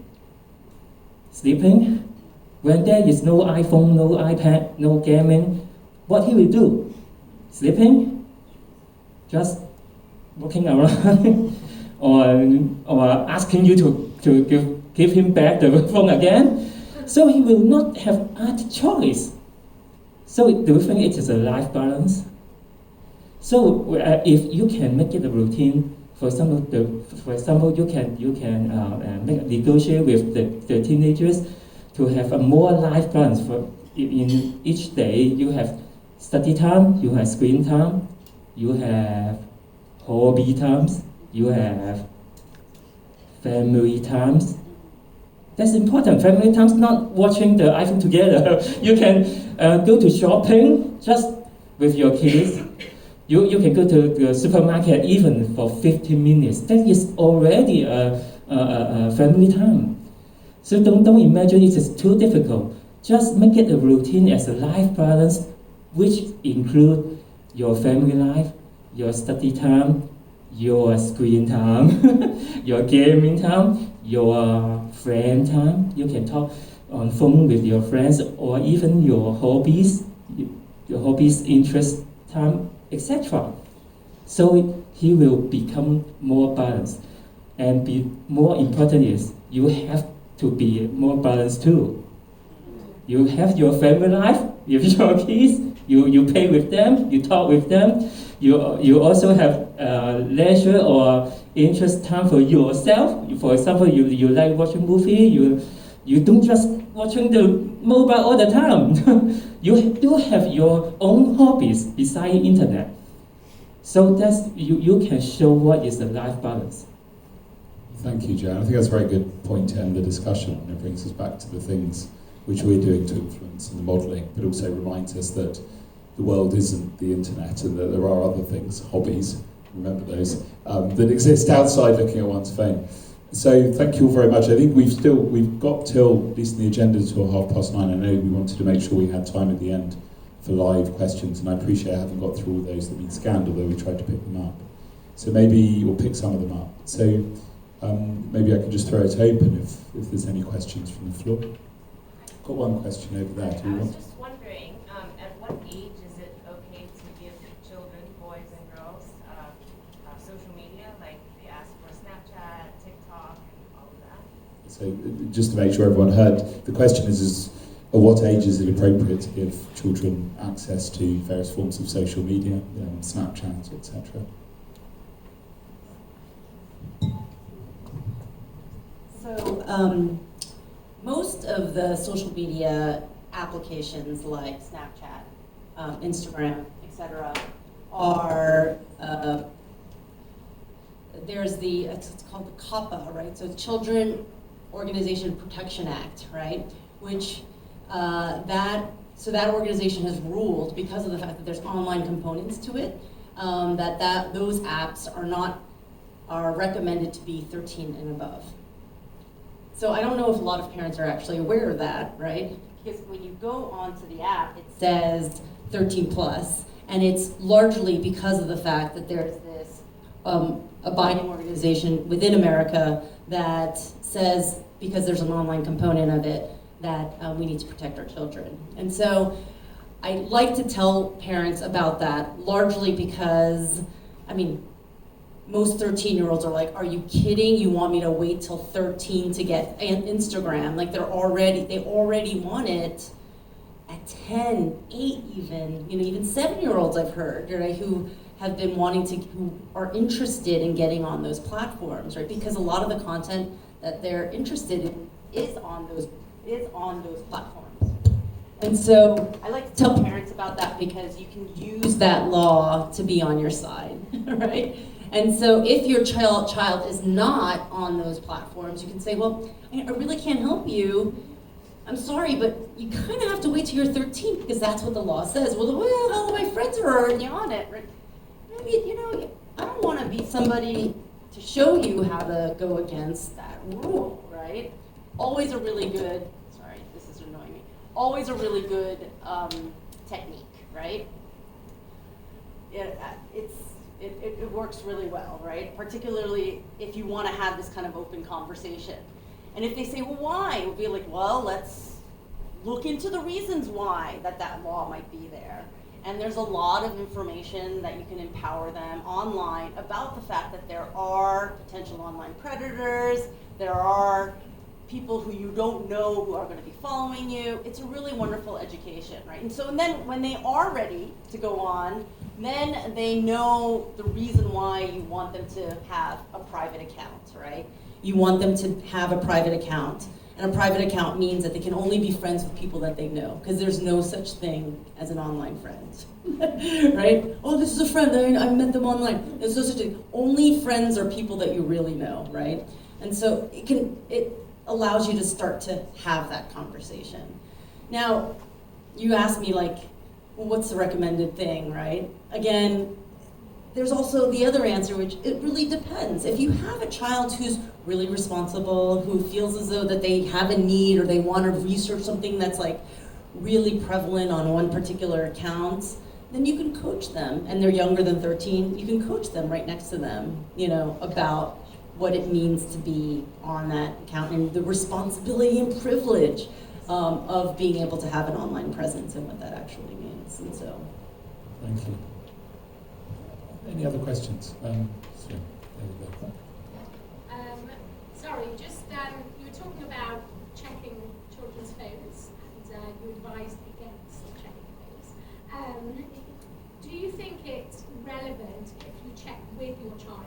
Sleeping? When there is no iPhone, no iPad, no gaming, what he will do? Sleeping? Just walking around or asking you to give him back the phone again? So he will not have other choice. So do you think it is a life balance? So if you can make it a routine, for example, you can negotiate with the teenagers to have a more life balance. In each day, you have study time, you have screen time, you have hobby times, you have family times. That's important. Family times, not watching the iPhone together. You can go to shopping just with your kids. You can go to the supermarket even for 15 minutes. That is already a family time. So don't imagine it is too difficult. Just make it a routine as a life balance, which include your family life, your study time, your screen time, your gaming time, your friend time. You can talk on phone with your friends, or even your hobbies, interest time, etc. So he will become more balanced. And more important is you have to be more balanced too. You have your family life with your kids, you play with them, you talk with them. You also have leisure or interest time for yourself. For example, you like watching movie, you don't just watching the mobile all the time. You do have your own hobbies beside internet. So that's you can show what is the life balance. Thank you, Joe. I think that's a very good point to end the discussion. It brings us back to the things which we're doing to influence and the modelling, but also reminds us that the world isn't the internet and that there are other things, hobbies, remember those, that exist outside looking at one's phone. So thank you all very much. I think we've got till, at least in the agenda, till 9:30. I know we wanted to make sure we had time at the end for live questions, and I appreciate I haven't got through all those that have been scanned, although we tried to pick them up. So maybe we'll pick some of them up. So maybe I can just throw it open if there's any questions from the floor. Got one question over there. Do you I was want? just wondering, at what age is it okay to give children, boys and girls, social media, like they ask for Snapchat, TikTok, and all of that? So just to make sure everyone heard, the question is at what age is it appropriate to give children access to various forms of social media, Snapchat, etc.? So most of the social media applications like Snapchat, Instagram, etc., are there's it's called the COPPA, right? So Children Organization Protection Act, right? Which that organization has ruled, because of the fact that there's online components to it, that those apps are recommended to be 13 and above. So I don't know if a lot of parents are actually aware of that, right? Because when you go onto the app, it says 13 plus, and it's largely because of the fact that there's this abiding organization within America that says, because there's an online component of it, that we need to protect our children. And so I like to tell parents about that, largely because, most 13-year-olds are like, are you kidding? You want me to wait till 13 to get Instagram? Like they already want it at 10, 8 even, even 7-year-olds I've heard, right, who have been who are interested in getting on those platforms, right? Because a lot of the content that they're interested in is on those platforms. And so I like to tell parents about that because you can use that law to be on your side, right? And so if your child is not on those platforms, you can say, well, I really can't help you. I'm sorry, but you kind of have to wait till you're 13 because that's what the law says. Well, all of my friends are already on it. Right? Maybe, I don't want to be somebody to show you how to go against that rule, right? Always a really good, sorry, this is annoying me. Always a really good technique, right? It works really well, right? Particularly if you want to have this kind of open conversation. And if they say, well, why? We'll be like, well, let's look into the reasons why that law might be there. And there's a lot of information that you can empower them online about the fact that there are potential online predators, there are people who you don't know who are going to be following you. It's a really wonderful education, right? And so then when they are ready to go on, then they know the reason why you want them to have a private account, right? You want them to have a private account. And a private account means that they can only be friends with people that they know, because there's no such thing as an online friend, right? Oh, this is a friend, I met them online. There's no such thing. Only friends are people that you really know, right? And so it allows you to start to have that conversation. Now, you asked me well, what's the recommended thing, right? Again, there's also the other answer, which it really depends. If you have a child who's really responsible, who feels as though that they have a need or they want to research something that's really prevalent on one particular account, then you can coach them, and they're younger than 13, you can coach them right next to them, about what it means to be on that account and the responsibility and privilege of being able to have an online presence and what that actually means. And so, Thank you. Any other questions? Sorry, just you were talking about checking children's phones, and you advised against checking phones. Do you think it's relevant if you check with your child?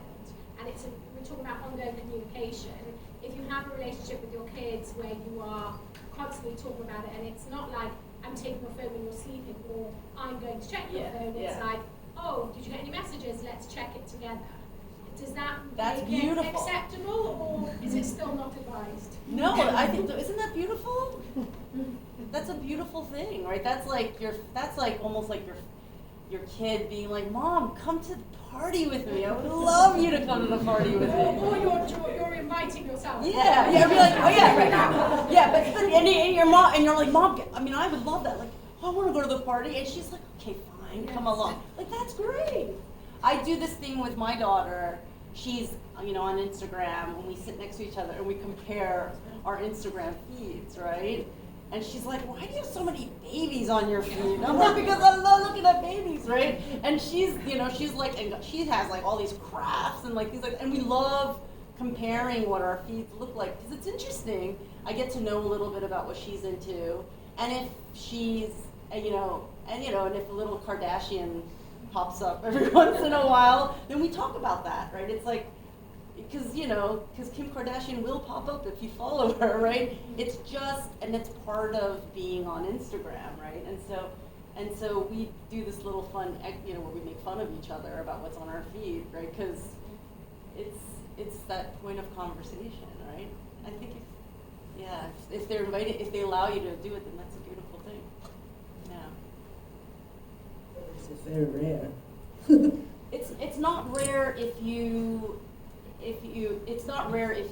And we're talking about ongoing communication. If you have a relationship with your kids where you are constantly talking about it, and it's not like I'm taking your phone when you're sleeping, or I'm going to check your phone. It's like, oh, did you get any messages? Let's check it together. Does that That's make it beautiful. acceptable, or is it still not advised? No, I think isn't that beautiful? That's a beautiful thing, right? That's like almost like your kid being like, Mom, come to the party with me. I would love you to come to the party with me. Or you're inviting yourself. Yeah, I'd be like, oh yeah, right now. Yeah, but and your mom, and you're like, Mom, I mean, I would love that. Like, I want to go to the party, and she's like, okay, fine, come along. Like, that's great. I do this thing with my daughter. She's, on Instagram, and we sit next to each other and we compare our Instagram feeds, right? And she's like, why do you have so many babies on your feed? And I'm like, because I love looking at babies, right? And she's like, and she has like all these crafts and like these, like, and we love comparing what our feeds look like because it's interesting. I get to know a little bit about what she's into, and if she's, and if a little Kardashian pops up every once in a while, then we talk about that, right? It's like, because Kim Kardashian will pop up if you follow her, right? It's just, and it's part of being on Instagram, right? And so we do this little fun, where we make fun of each other about what's on our feed, right? Because it's that point of conversation, right? I think if they're invited, if they allow you to do it, then that's a beautiful thing. Yeah. It's very rare. It's not rare if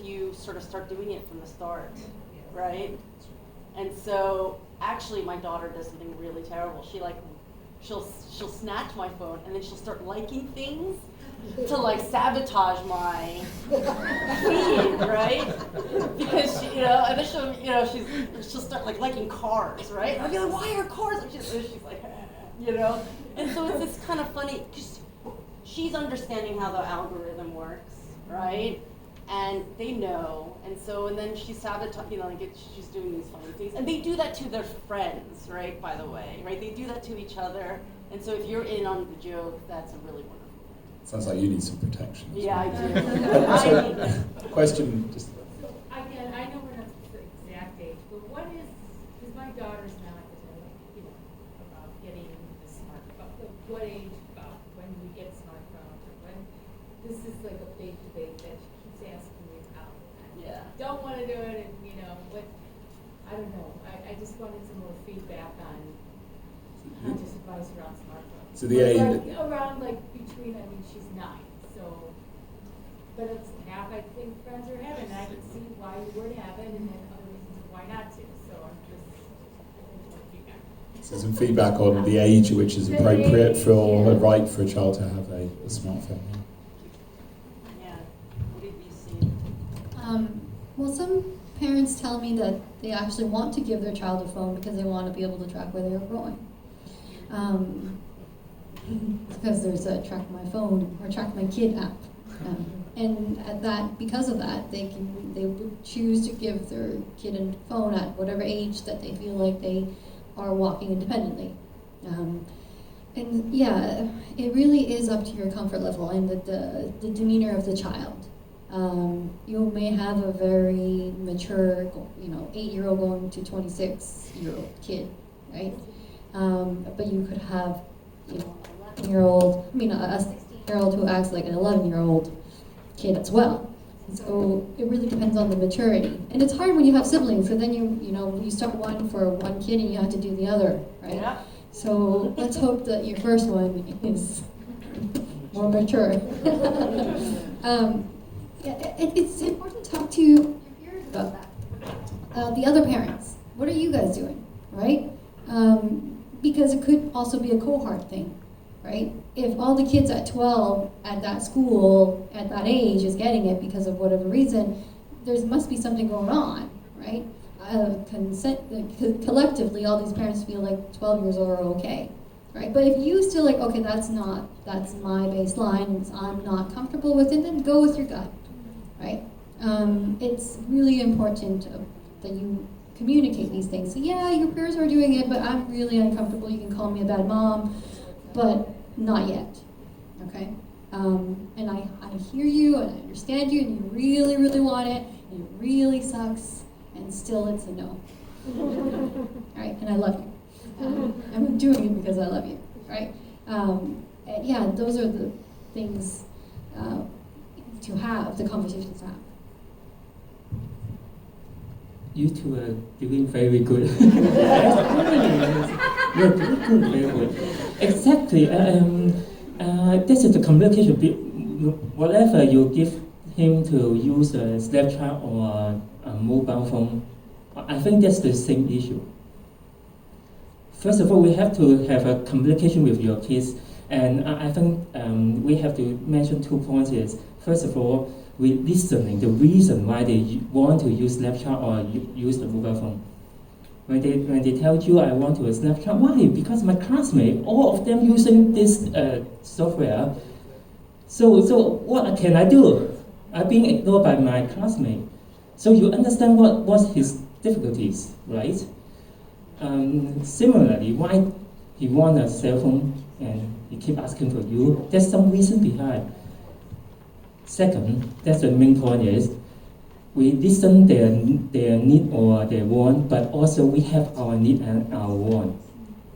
you sort of start doing it from the start, right? And so actually my daughter does something really terrible. She'll snatch my phone and then she'll start liking things to like sabotage my feed, right? Because and then she'll start like liking cars, right? I'll be like, why are cars? And she's like, and so it's this kind of funny. She's understanding how the algorithm works, right? And they know, and then she sabotages, she's doing these funny things. And they do that to their friends, right, by the way, right? They do that to each other. And so if you're in on the joke, that's a really wonderful thing. Sounds like you need some protection. Yeah, I do. Question, just... I know we're not the exact age, but what is, because my daughter's now at the time, about getting the smartphone. What age, about when we get smartphones, or when, this is like a big debate that she keeps asking me about. Yeah. Don't want to do it, and what, I don't know. I just wanted some more feedback on conscious advice around smartphones. So the age... Around between, she's 9, so, but it's half I think friends are having, I can see why you would have it, and then other reasons why not to, so I'm just looking for feedback. So some feedback on the age at which is appropriate for a right for a child to have a smartphone. Yeah. What have you seen? Well, some parents tell me that they actually want to give their child a phone because they want to be able to track where they're going. Because there's a Track My Phone or Track My Kid app. And because of that, they would choose to give their kid a phone at whatever age that they feel like they are walking independently. And yeah, it really is up to your comfort level and the demeanor of the child. You may have a very mature, 8-year-old going to 26-year-old kid, right? But you could have, a 16-year-old who acts like an 11-year-old kid as well. So it really depends on the maturity. And it's hard when you have siblings, because then you start one for one kid and you have to do the other, right? Yeah. So let's hope that your first one is more mature. It's important to talk to your peers about that. The other parents, what are you guys doing, right? Because it could also be a cohort thing, right? If all the kids at 12 at that school at that age is getting it because of whatever reason, there must be something going on, right? Collectively, all these parents feel like 12 years old are okay, right? But if you still like, okay, that's my baseline, and I'm not comfortable with it, then go with your gut, right? It's really important that you communicate these things. So yeah, your peers are doing it, but I'm really uncomfortable. You can call me a bad mom, but not yet, okay? And I hear you, and I understand you, and you really, really want it, and it really sucks, and still it's a no. All right, and I love you. I'm doing it because I love you, right? yeah, those are the things to have, the conversations to have. You two are doing very good. You're doing good, very good. Exactly. This is the communication. Whatever you give him to use a Snapchat or a mobile phone, I think that's the same issue. First of all, we have to have a communication with your kids, and I think we have to mention 2 points is, first of all, we listening the reason why they want to use Snapchat or use the mobile phone. When they tell you I want to use Snapchat, why? Because my classmates, all of them using this software. So what can I do? I'm being ignored by my classmate. So you understand what's his difficulties, right? Similarly, why he want a cell phone and he keep asking for you? There's some reason behind. Second, that's the main point is, we listen their need or their want, but also we have our need and our want.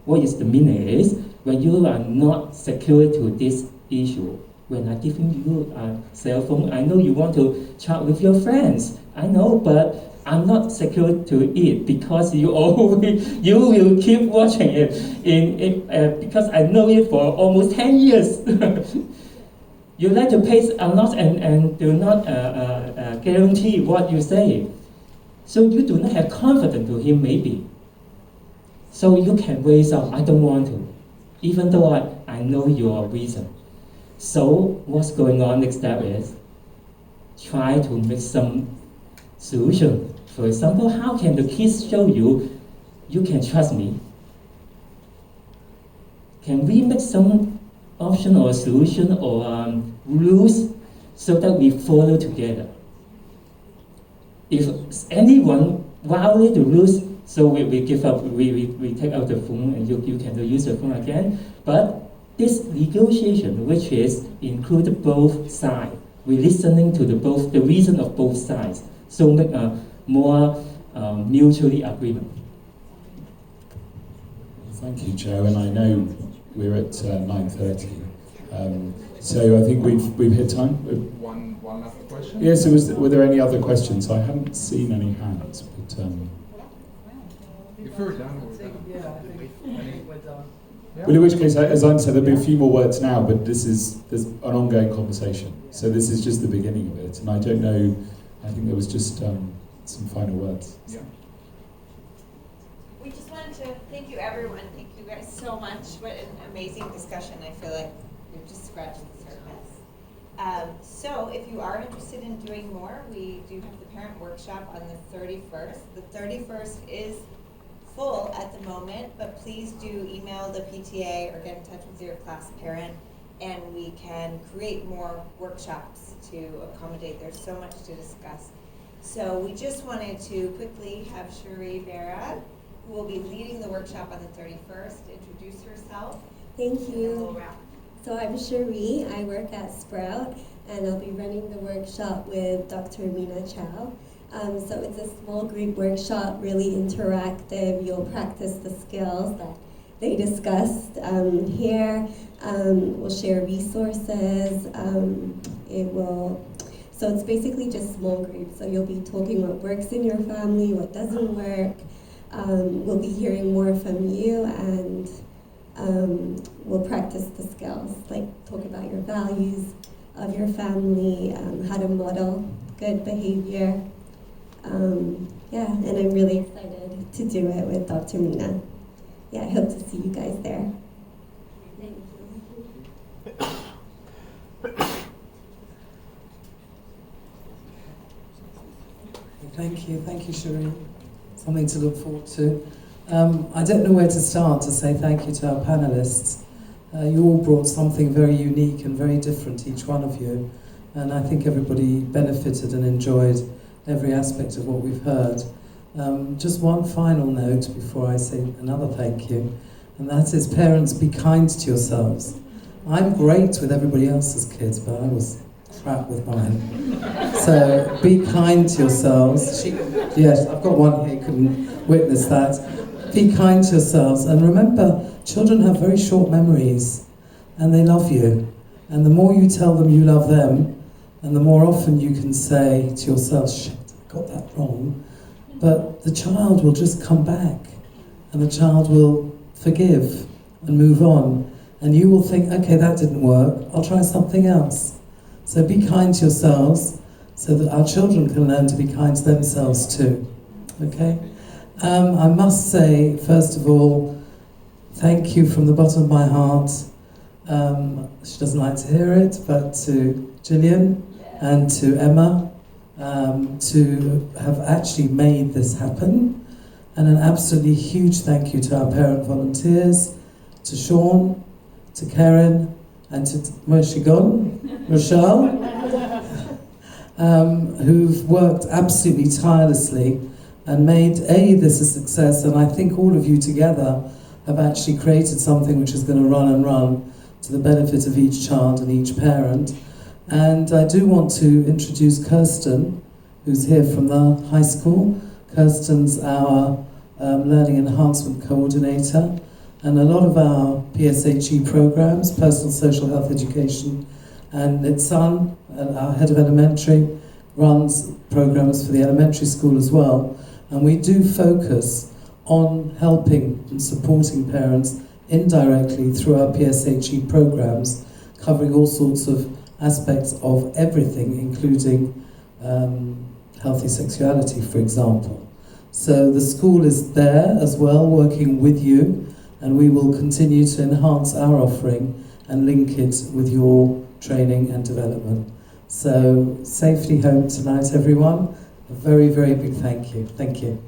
What is the meaning is, when you are not secure to this issue, when I'm giving you a cell phone, I know you want to chat with your friends. I know, but I'm not secure to it because you will keep watching it because I know it for almost 10 years. You like to pay a lot and do not guarantee what you say. So you do not have confidence to him maybe. So you can raise up, I don't want to, even though I know your reason. So what's going on next step is, try to make some solution. For example, how can the kids show you can trust me? Can we make some option or solution or rules so that we follow together? If anyone violate the rules, so we give up, we take out the phone and you cannot use the phone again. But this negotiation, which is include both sides, we're listening to the reason of both sides, so make a more mutually agreement. Thank you, Joe, and I know we're at 9:30, so I think we've hit time. One last question. Yeah, so were there any other questions? I haven't seen any hands, but If we're done, we're done. Yeah, I think we're done. Yeah. well, in which case, as I said, there'll be a few more words now, but there's an ongoing conversation. So this is just the beginning of it, and I don't know. I think there was just some final words. Yeah. We just wanted to thank you, everyone. Thank you guys so much. What an amazing discussion. I feel like we've just scratched the surface. So if you are interested in doing more, we do have the parent workshop on the 31st. The 31st is full at the moment, but please do email the PTA or get in touch with your class parent, and we can create more workshops to accommodate. There's so much to discuss. So we just wanted to quickly have Cherie Vera, who will be leading the workshop on the 31st, introduce herself. Thank And then we'll you. wrap. So I'm Cherie. I work at Sprout, and I'll be running the workshop with Dr. Mina Chow. So it's a small group workshop, really interactive. You'll practice the skills that they discussed here. We'll share resources. So it's basically just small groups. So you'll be talking what works in your family, what doesn't work. We'll be hearing more from you, and we'll practice the skills, like talk about your values of your family, how to model good behavior. And I'm really excited to do it with Dr. Mina. Yeah, I hope to see you guys there. Thank you. Thank you, Cherie. Something to look forward to. I don't know where to start to say thank you to our panelists. You all brought something very unique and very different, each one of you, and I think everybody benefited and enjoyed every aspect of what we've heard. Just one final note before I say another thank you, and that is, parents, be kind to yourselves. I'm great with everybody else's kids, but I was crap with mine. So be kind to yourselves. Yes, I've got one here who couldn't witness that. Be kind to yourselves, and remember, children have very short memories, and they love you. And the more you tell them you love them, and the more often you can say to yourself, shit, I got that wrong, but the child will just come back, and the child will forgive and move on. And you will think, okay, that didn't work, I'll try something else. So be kind to yourselves, so that our children can learn to be kind to themselves too. Okay? I must say, first of all, thank you from the bottom of my heart. She doesn't like to hear it, but to Gillian and to Emma, to have actually made this happen. And an absolutely huge thank you to our parent volunteers, to Sean, to Karen, and to, where's she gone? Rochelle, who've worked absolutely tirelessly and made this a success. And I think all of you together have actually created something which is going to run and run to the benefit of each child and each parent. And I do want to introduce Kirsten, who's here from the high school. Kirsten's our Learning Enhancement Coordinator, and a lot of our PSHE programs, Personal Social Health Education, and its son, our Head of Elementary, runs programs for the elementary school as well. And we do focus on helping and supporting parents indirectly through our PSHE programs, covering all sorts of aspects of everything, including healthy sexuality, for example. So the school is there as well, working with you, and we will continue to enhance our offering and link it with your training and development. So safely home tonight, everyone. A very, very big thank you. Thank you.